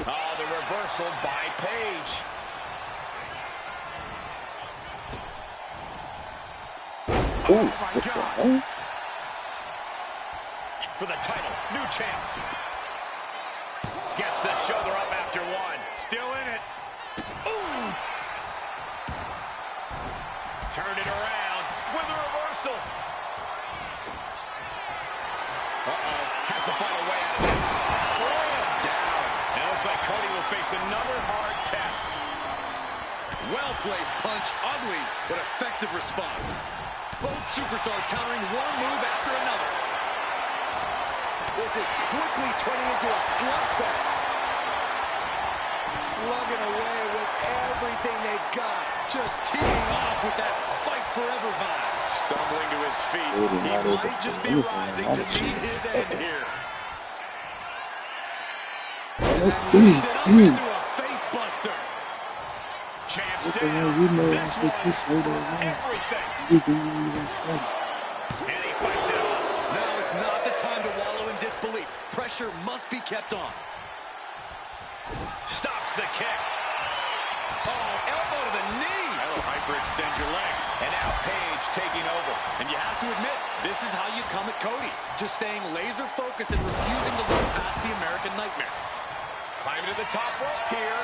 Oh, the reversal by Page. Oh my God. For the title, new champ. Gets the shoulder up after one. Still in it. Ooh. Turn it around with a reversal. Uh-oh. Has to find a way out of this. Slam down. And it looks like Cody will face another hard test. Well-placed punch. Ugly, but effective response. Both superstars countering one move after another. This is quickly turning into a slugfest. Slugging away with everything they've got. Just teeing off with that fight forever vibe. Stumbling to his feet. He might just be rising to meet his end here. And lifted up into a face buster. Champs Look at down. how you know This that's the one kiss right for there. everything. You can even stand. And he fights it off. Now is not the time to wallow in disbelief. Pressure must be kept on. Stops the kick. Oh, elbow to the knee. That'll hyperextend your leg. And now Page taking over. And you have to admit, this is how you come at Cody. Just staying laser focused and refusing to look past the American Nightmare. Climbing to the top rope here.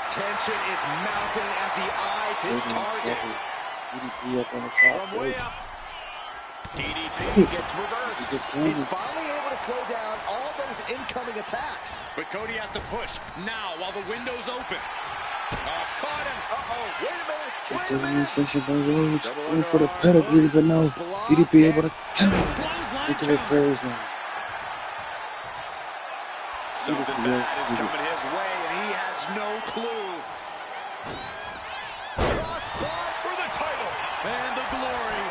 Tension is mounting as he eyes his target. DDP up on the top. From way up. DDP gets reversed. He's finally able to slow down all those incoming attacks. But Cody has to push now while the window's open. Caught him. Uh-oh, wait a minute, wait a Continuing minute. section by Rhodes. Going for the pedigree, but no. DDP able to counter that into the prayers now. Something bad is coming his way, and he has no clue. Crossbody For the title. And the glory.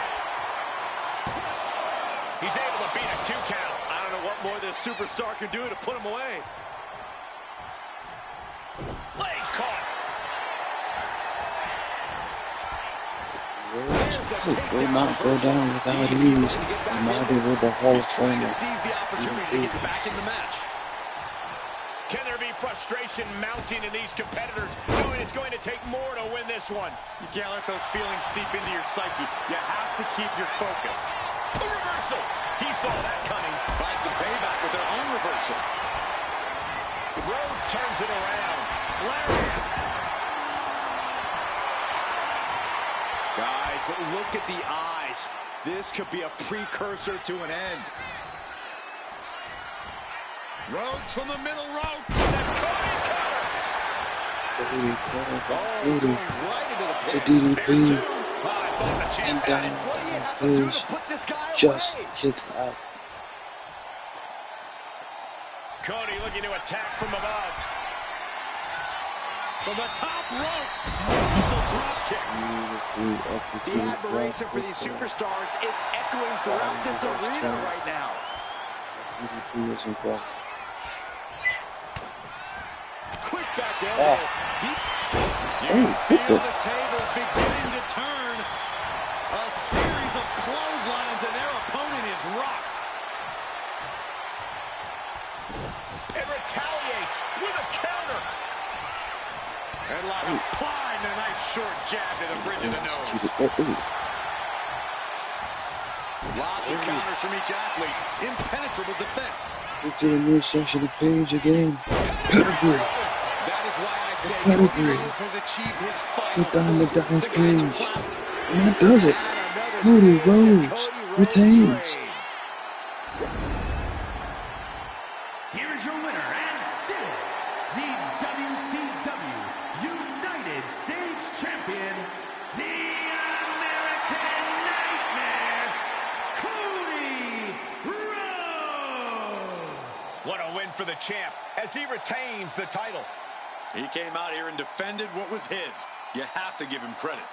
He's able to beat a 2 count. I don't know what more this superstar can do to put him away. Legs caught. Rhodes will not go down without ease, and neither will the Hall of Trying to Famer. seize the opportunity to get back in the match. Can there be frustration mounting in these competitors, knowing it's going to take more to win this one? You can't let those feelings seep into your psyche. You have to keep your focus. A reversal. He saw that coming. Find some payback Rhodes turns it around. Lariat. Guys, look at the eyes. This could be a precursor to an end. Rhodes from the middle rope. Cody, Right into the to pin. DDP, and What do you have to do to put this guy just away? kicks out. Cody looking to attack from above. From the top rope. Beautiful drop kick. Beautifully The executed admiration for these superstars is echoing throughout this arena right now. DDP is involved. Quick back elbow. Deep. You can feel the tables beginning to turn. A series of clotheslines and their opponent is rocked. And retaliates with a counter. Headlock applied and a nice short jab to the bridge of the nose. Lots of counters from each athlete. Impenetrable defense. We did a new section of page again. Pedigree. That is why I say Pedigree. Cody Rhodes has achieved his To final Diamond form. Dallas The guy in the Page. cloud. And that does it. Cody Rhodes retains. Here is your winner and still the WCW United States Champion, the American Nightmare, Cody Rhodes. What a win for the champ as he retains the title. He came out here and defended what was his. You have to give him credit.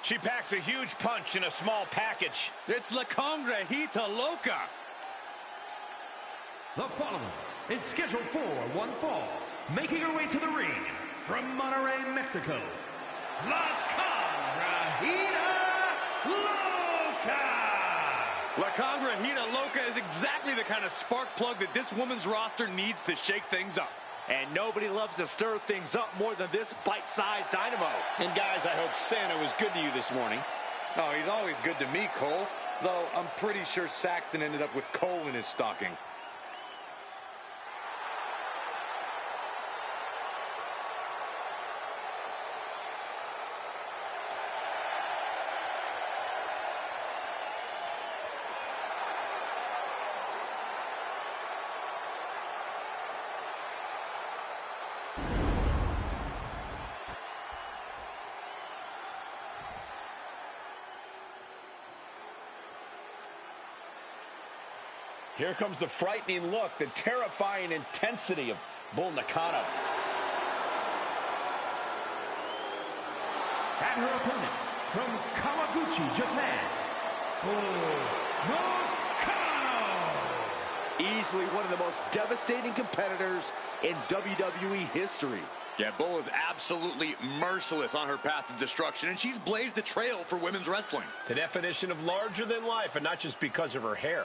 She packs a huge punch in a small package. It's La Congrejita Loca. The following is scheduled for one fall, making her way to the ring from Monterrey, Mexico, La Congrejita Loca. La Congrejita Loca is exactly the kind of spark plug that this woman's roster needs to shake things up. And nobody loves to stir things up more than this bite-sized dynamo. And guys, I hope Santa was good to you this morning. Oh, he's always good to me, Cole. Though I'm pretty sure Saxton ended up with coal in his stocking. Here comes the frightening look, the terrifying intensity of Bull Nakano. And her opponent from Kawaguchi, Japan, Bull Nakano. Easily one of the most devastating competitors in WWE history. Yeah, Bull is absolutely merciless on her path of destruction, and she's blazed a trail for women's wrestling. The definition of larger than life, and not just because of her hair.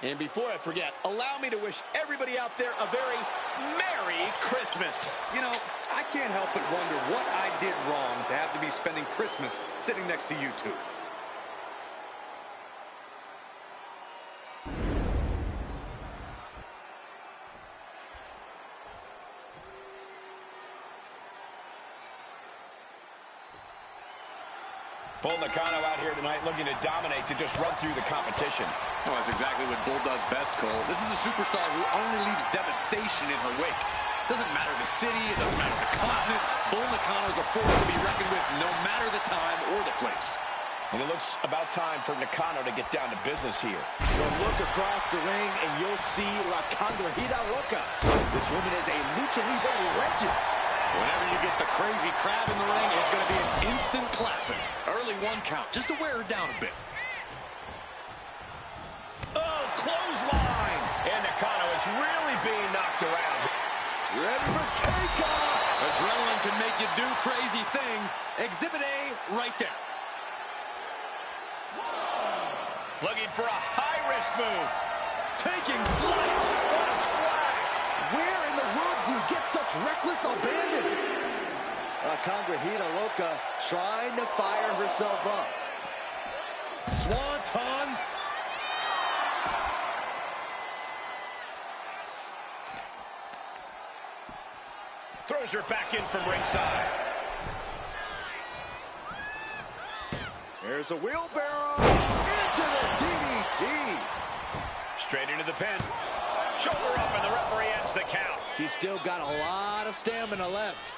And before I forget, allow me to wish everybody out there a very Merry Christmas. You know, I can't help but wonder what I did wrong to have to be spending Christmas sitting next to you two. Bull Nakano out here tonight looking to dominate, to just run through the competition. Well, that's exactly what Bull does best, Cole. This is a superstar who only leaves devastation in her wake. Doesn't matter the city, it doesn't matter the continent. Bull Nakano is a force to be reckoned with no matter the time or the place. And it looks about time for Nakano to get down to business here. Well, look across the ring and you'll see La Congrejita Loca. This woman is a Lucha Libre legend. Whenever you get the crazy crab in the ring, it's going to be an instant classic. Early 1 count, just to wear her down a bit. Oh, clothesline! And Nakano is really being knocked around. Ready for takeoff! Adrenaline can make you do crazy things. Exhibit A right there. Looking for a high-risk move. Taking flight. What a splash! Where in the world do you get such reckless abandon? La Congrejita Loca trying to fire herself up. Swanton. Throws her back in from ringside. There's a wheelbarrow into the DDT. Straight into the pin. Shoulder up, and the referee ends the count. She's still got a lot of stamina left.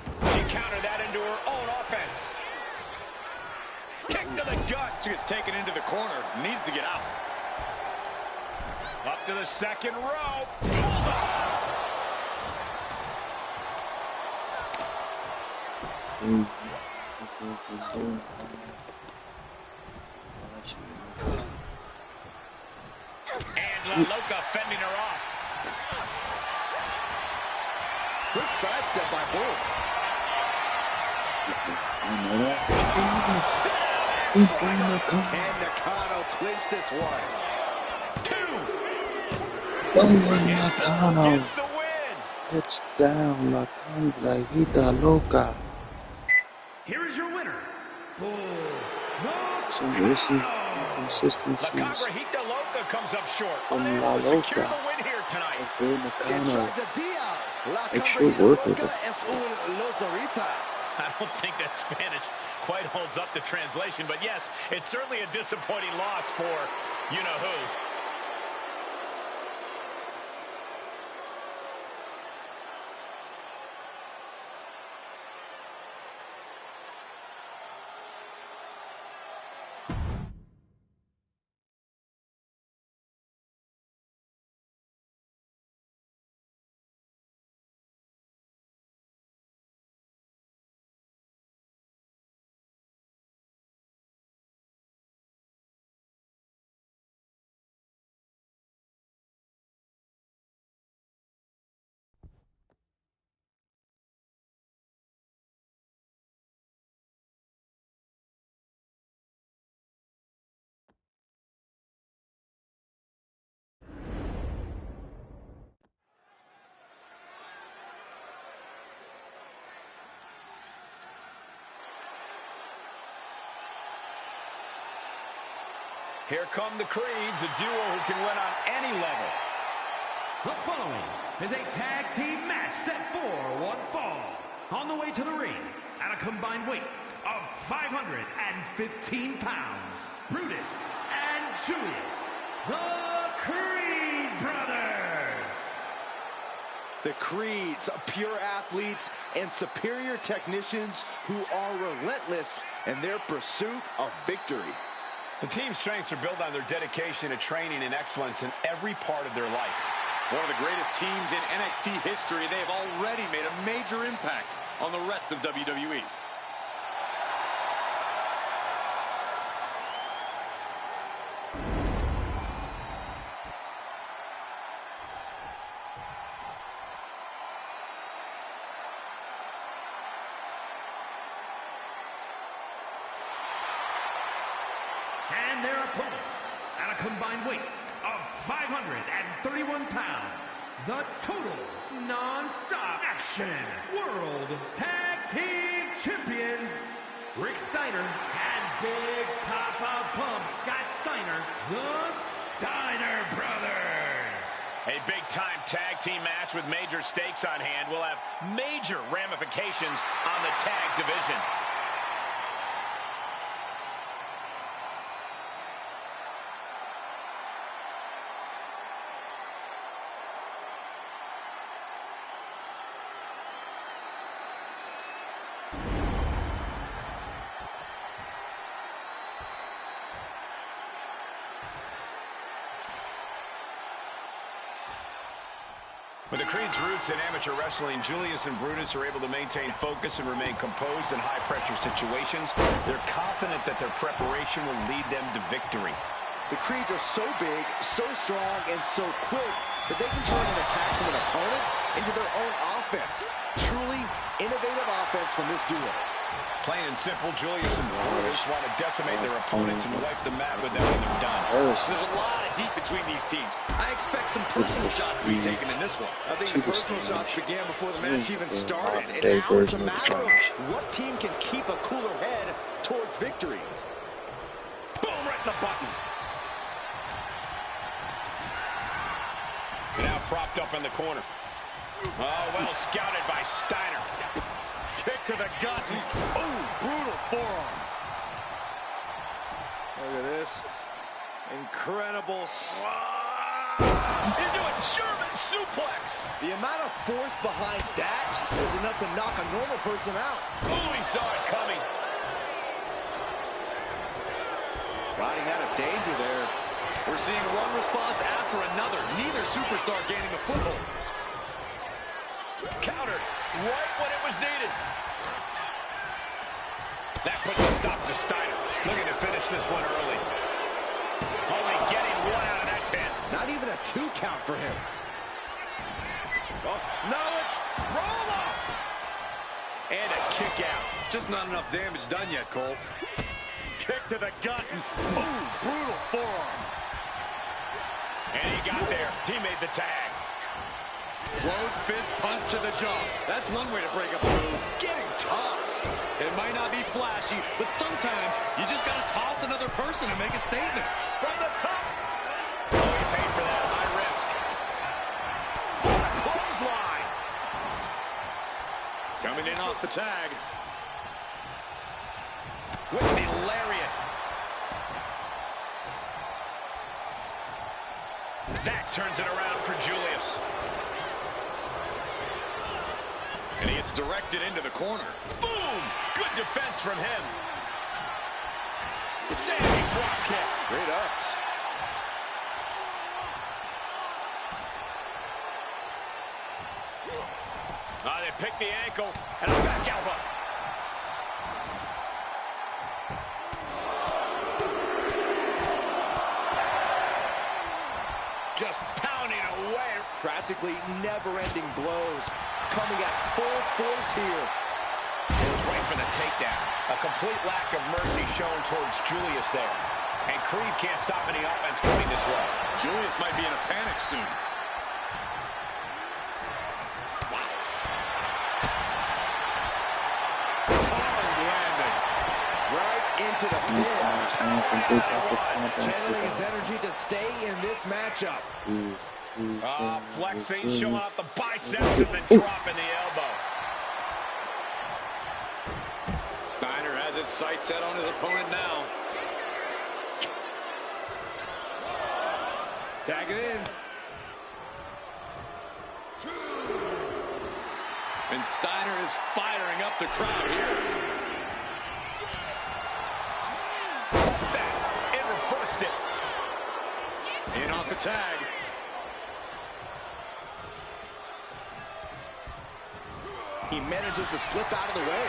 She countered that into her own offense. Kick to the gut. She gets taken into the corner. Needs to get out. Up to the second row. Bullseye. And La Loca fending her off. Quick sidestep by Bull. Can Nakano clinch this one? 2. Nakano Gets the win. gets down La Congrejita Loca. Here is your winner, Bull So this is La inconsistencies Congrejita Loca comes up short. from Unable La to secure the Loca win here tonight. as Bull Nakano La makes short Congrejita work of Loca it. es un lozarita. I don't think that Spanish quite holds up to translation, but yes, it's certainly a disappointing loss for you-know-who. Here come the Creeds, a duo who can win on any level. The following is a tag team match set for one fall. On the way to the ring, at a combined weight of 515 pounds, Brutus and Julius, the Creed brothers. The Creeds, pure athletes and superior technicians who are relentless in their pursuit of victory. The team's strengths are built on their dedication to training and excellence in every part of their life. One of the greatest teams in NXT history. They have already made a major impact on the rest of WWE. And their opponents, at a combined weight of 531 pounds, the total non-stop action World Tag Team Champions, Rick Steiner and Big Papa Pump Scott Steiner, the Steiner Brothers. A big-time tag team match with major stakes on hand will have major ramifications on the tag division. With the Creed's roots in amateur wrestling, Julius and Brutus are able to maintain focus and remain composed in high-pressure situations. They're confident that their preparation will lead them to victory. The Creeds are so big, so strong, and so quick that they can turn an attack from an opponent into their own offense. Truly innovative offense from this duo. Plain and simple, Julius and Brutus want to decimate their opponents and wipe the mat with them when they're done. There's a lot of heat between these teams. I expect some personal shots to be taken in this one. I think the personal shots began before the match even started. And now it's a matter of what team can keep a cooler head towards victory. Boom, right in the button. Now propped up in the corner. Oh, well scouted by Steiner. Kick to the gut. Ooh, brutal forearm. Look at this. Incredible. Into a German suplex. The amount of force behind that is enough to knock a normal person out. Oh, he saw it coming. Sliding out of danger there. We're seeing one response after another. Neither superstar gaining a foothold. Countered right when it was needed. That puts a stop to Steiner. Looking to finish this one early. Only getting one out of that pin. Not even a 2 count for him. Oh, no, it's roll up. And a kick out. Just not enough damage done yet, Cole. Kick to the gut. Ooh, brutal forearm. And he got there. He made the tag. Closed fist punch to the jaw. That's one way to break up a move. Getting tossed. It might not be flashy, but sometimes you just got to toss another person and make a statement. From the top. Oh, he paid for that. High risk. What a clothesline. Coming in off the tag. With the lariat. That turns it around for Julius. And he gets directed into the corner. Boom! Good defense from him. Standing drop kick. Great ups. They pick the ankle and a back elbow. Just pounding away. Practically never-ending blows. Coming at full force here. Goes right for the takedown. A complete lack of mercy shown towards Julius there. And Creed can't stop any offense coming this way. Julius might be in a panic soon. Wow. Hard landing. Right into the pin. Channeling his energy to stay in this matchup. Flexing, showing off the biceps and then dropping the elbow. Steiner has his sights set on his opponent now. Tag it in. And Steiner is firing up the crowd here. That, it reversed it. In off the tag. He manages to slip out of the way.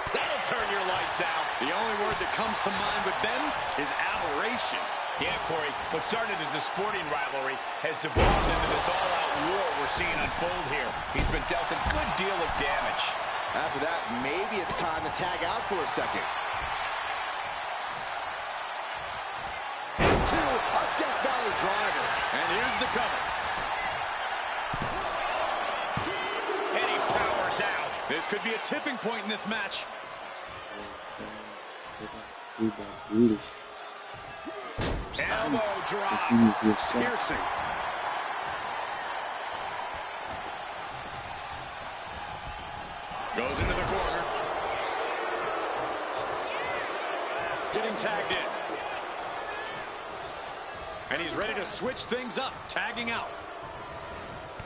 That'll turn your lights out. The only word that comes to mind with them is aberration. Yeah, Corey, what started as a sporting rivalry has devolved into this all-out war we're seeing unfold here. He's been dealt a good deal of damage. After that, maybe it's time to tag out for a second. Into a Death Valley driver. And here's the cover. And he powers out. This could be a tipping point in this match. Elbow drop. Piercing. Goes into the corner. Getting tagged in. And he's ready to switch things up, tagging out.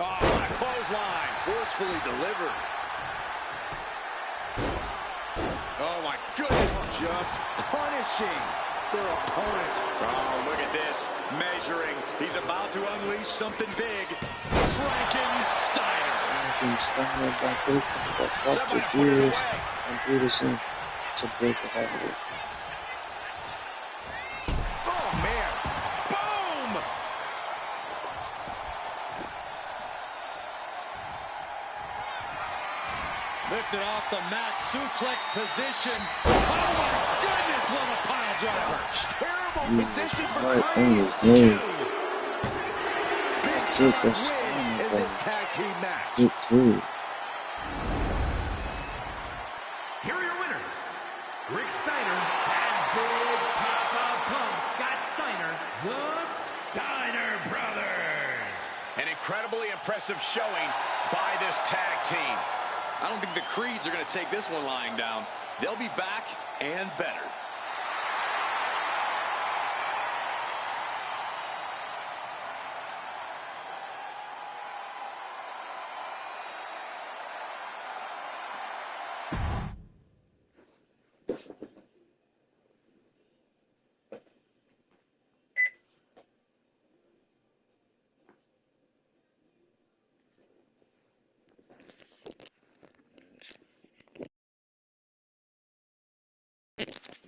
Oh, what a clothesline. Forcefully delivered. Oh, my goodness. Just punishing their opponent. Oh, look at this. Measuring. He's about to unleash something big. Frankensteiner. Frankensteiner back open. That to Gears and Peterson to break it out of it. Oh, man. Boom! Lifted off the mat, suplex position. Oh, my goodness, what a pile driver. Terrible position for Right Craig. on his game. Big That's it, that's win in this tag team match. it too. Here are your winners, Rick Steiner and Big Papa Pump Scott Steiner, the Steiner Brothers. An incredibly impressive showing by this tag team. I don't think the Creeds are going to take this one lying down. They'll be back and better.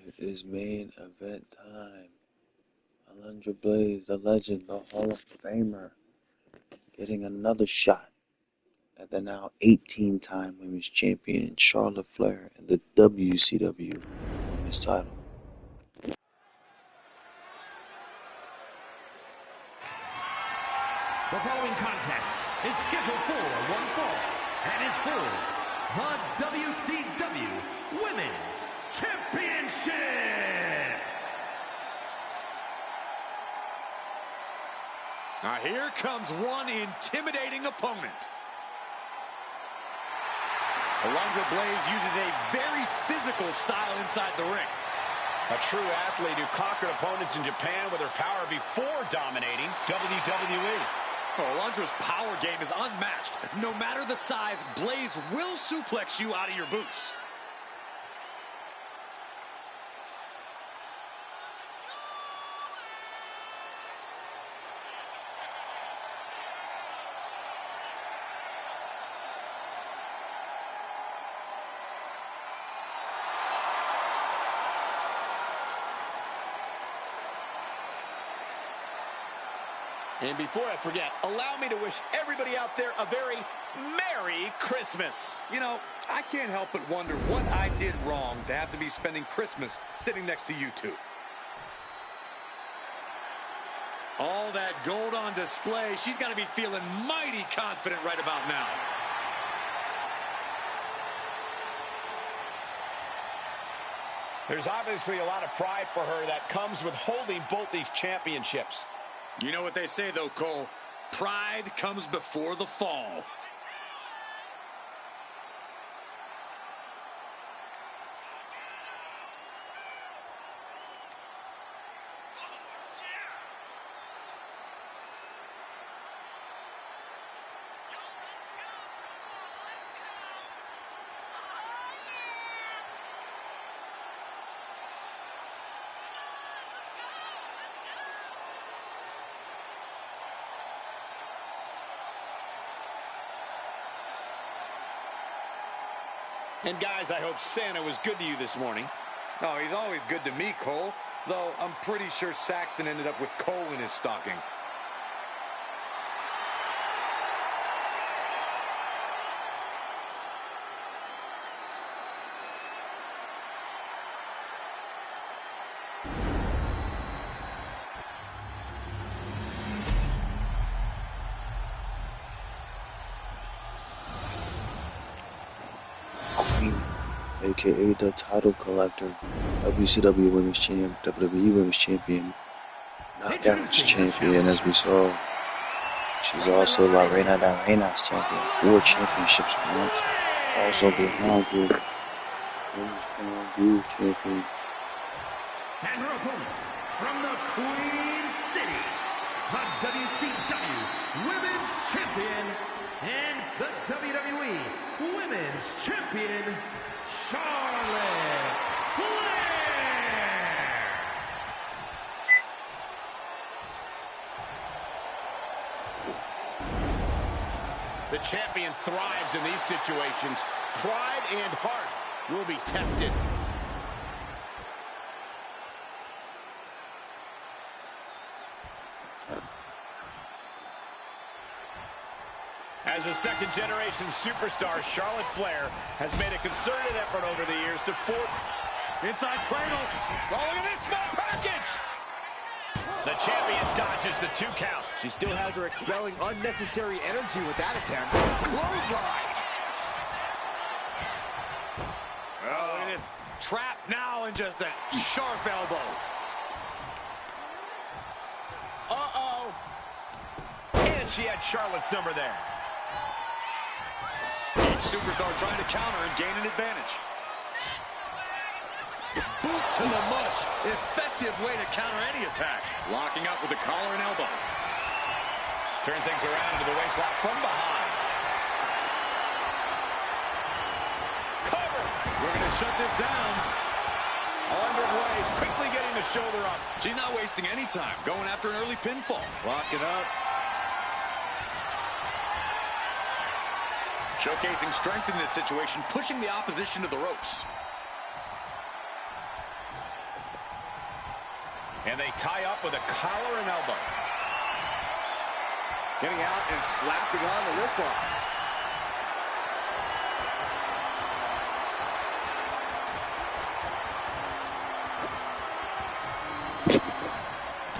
It is main event time. Alundra Blaze, the legend, the Hall of Famer, getting another shot at the now 18-time women's champion Charlotte Flair and the WCW women's title. The following contest is scheduled for one fall and is for the WCW Women's Championship. Now here comes one intimidating opponent. Alundra Blaze uses a very physical style inside the ring. A true athlete who conquered opponents in Japan with her power before dominating WWE. Well, Alundra's power game is unmatched. No matter the size, Blaze will suplex you out of your boots. And before I forget, allow me to wish everybody out there a very Merry Christmas. You know, I can't help but wonder what I did wrong to have to be spending Christmas sitting next to you two. All that gold on display. She's got to be feeling mighty confident right about now. There's obviously a lot of pride for her that comes with holding both these championships. You know what they say, though, Cole. Pride comes before the fall. And guys, I hope Santa was good to you this morning. Oh, he's always good to me, Cole. Though I'm pretty sure Saxton ended up with coal in his stocking. aka the title collector, WCW Women's Champ, WWE Women's Champion, Knockouts Champion, as we saw. She's also La Reina de Reinas champion, 4 championships. Also behind you, Women's Crown Jewel champion. And her opponent, from the Queen City, the WCW Women's Champion and the WWE Women's Champion, Charlotte Flair! The champion thrives in these situations. Pride and heart will be tested. As a second-generation superstar, Charlotte Flair has made a concerted effort over the years to inside cradle. Oh, look at this small package! The champion dodges the 2 count. She still has her expelling unnecessary energy with that attempt. Clothesline. Oh, look at this. Trapped now and just a sharp elbow. Uh-oh. And she had Charlotte's number there. Each superstar trying to counter and gain an advantage. Boot to the mush. Effective way to counter any attack. Locking up with the collar and elbow. Turn things around into the waistlock from behind. Cover. We're going to shut this down. Underway, quickly getting the shoulder up. She's not wasting any time. Going after an early pinfall. Lock it up. Showcasing strength in this situation, pushing the opposition to the ropes. And they tie up with a collar and elbow. Getting out and slapping on the wrist lock.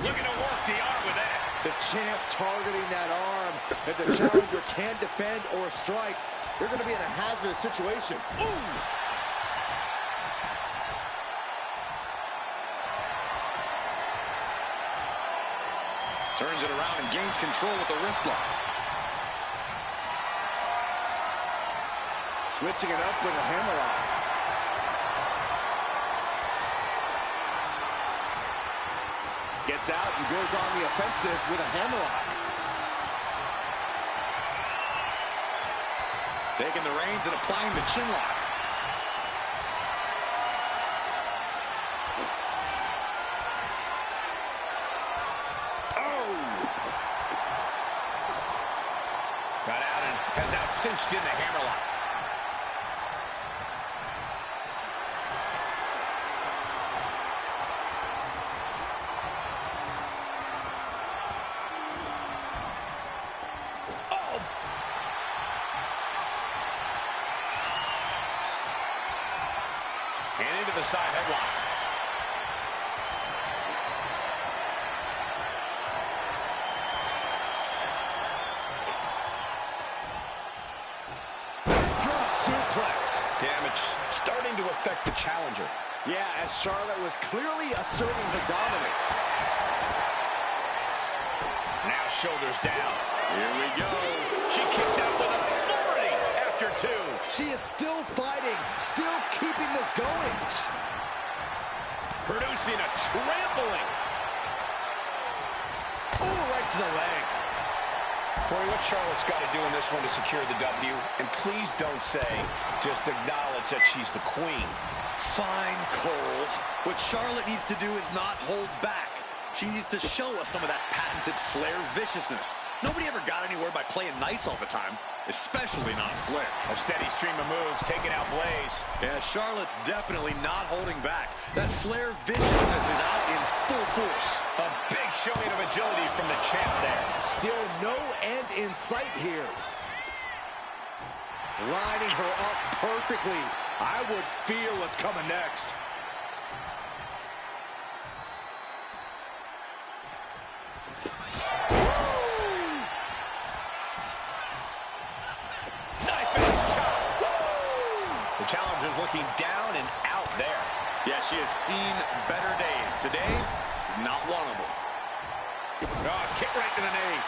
Looking to work the arm with that. The champ targeting that arm. If the challenger can't defend or strike, they're going to be in a hazardous situation. Ooh! Turns it around and gains control with the wrist lock. Switching it up with a hammerlock. Gets out and goes on the offensive with a hammerlock. Taking the reins and applying the chin lock. Got out and has now cinched in the hammerlock. Oh! And into the side headlock. Damage starting to affect the challenger. Yeah, as Charlotte was clearly asserting her dominance. Now shoulders down. Here we go. She kicks out with authority after 2. She is still fighting, still keeping this going. Producing a trampling. Oh, right to the leg. Corey, what Charlotte's got to do in this one to secure the W? And please don't say, just acknowledge that she's the queen. Fine, Cole. What Charlotte needs to do is not hold back. She needs to show us some of that patented Flair viciousness. Nobody ever got anywhere by playing nice all the time, especially not Flair. A steady stream of moves, taking out Blaze. Yeah, Charlotte's definitely not holding back. That Flair viciousness is out in full force. A big showing of agility from the champ there. Still no end in sight here. Lining her up perfectly. I would feel what's coming next. The challenger's looking down and out there. Yeah, she has seen better days. Today, not one of them. Oh, kick right to the knee.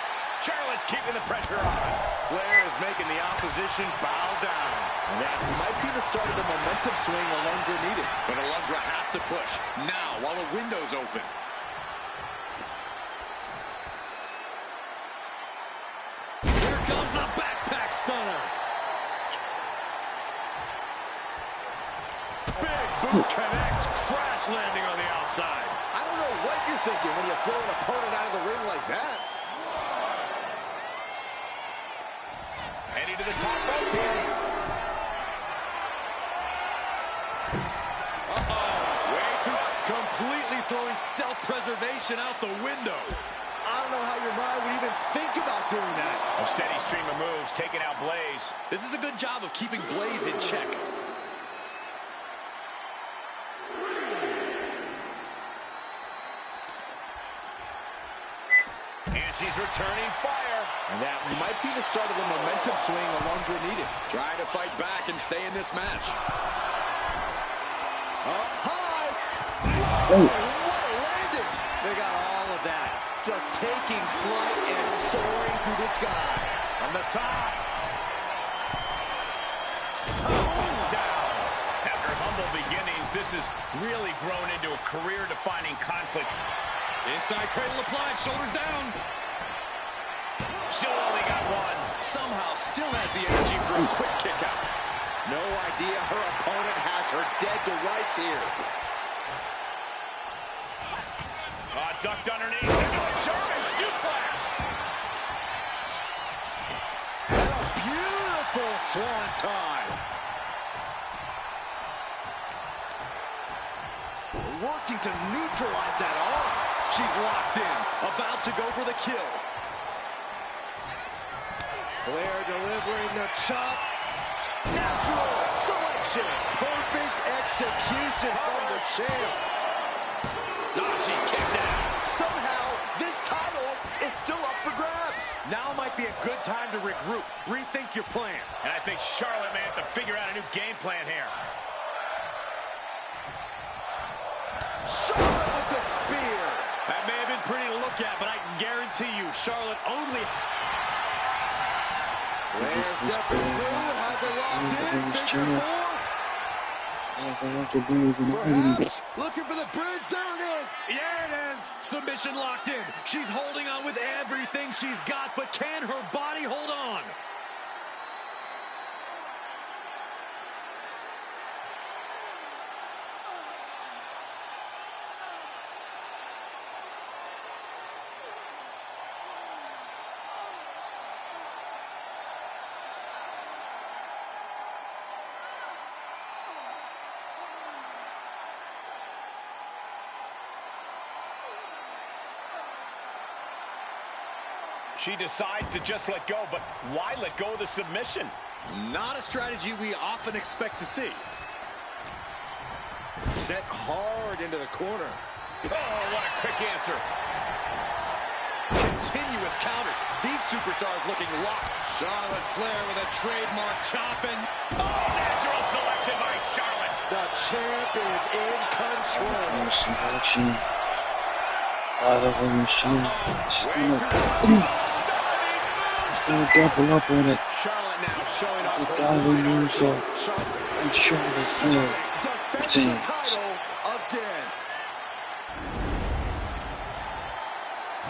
Charlotte's keeping the pressure on. Flair is making the opposition bow down. And that might be the start of the momentum swing Alundra needed. But Alundra has to push now while the window's open. Here comes the backpack stunner. Big boot connects, crash landing on the outside. I don't know what you're thinking when you throw an opponent out of the ring like that. Heading to the top rope here. Way too completely throwing self-preservation out the window. I don't know how your mind would even think about doing that. A steady stream of moves taking out Blaze. This is a good job of keeping Blaze in check. And she's returning fire. And that might be the start of the momentum swing Alundra needed. Trying to fight back and stay in this match. Up high. Oh. What a landing. They got all of that. Just taking flight and soaring through the sky. From the top. Top down. After humble beginnings, this has really grown into a career-defining conflict. Inside cradle applied, shoulders down. Still only got one. Somehow still has the energy for a quick kick out. No idea her opponent has her dead to rights here. Ducked underneath. Into a German suplex. And a beautiful swanton. Working to neutralize that arm. She's locked in, about to go for the kill. Flair delivering the chop. Natural selection. Perfect execution from the champ. She kicked out. Somehow, this title is still up for grabs. Now might be a good time to regroup, rethink your plan. And I think Charlotte may have to figure out a new game plan here. Charlotte with the spear. That may have been pretty to look at, but I can guarantee you, Charlotte only... Flair stepping through, has it locked in, figure four. Perhaps looking for the bridge, there it is. Yeah, it is. Submission locked in. She's holding on with everything she's got, but can her body hold on? She decides to just let go, but why let go of the submission? Not a strategy we often expect to see. Set hard into the corner. Oh, what a quick answer. Continuous counters. These superstars looking locked. Charlotte Flair with a trademark chop and... Oh, natural selection by Charlotte. The champ is in control. Selection. Machine. She's gonna double up on it. Charlotte now showing up. The diving moonsault. And Charlotte Flair retains. Again.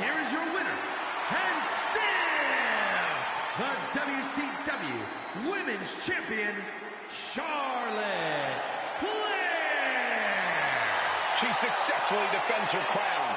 Here is your winner, and still the WCW Women's Champion, Charlotte Flair. She successfully defends her crown.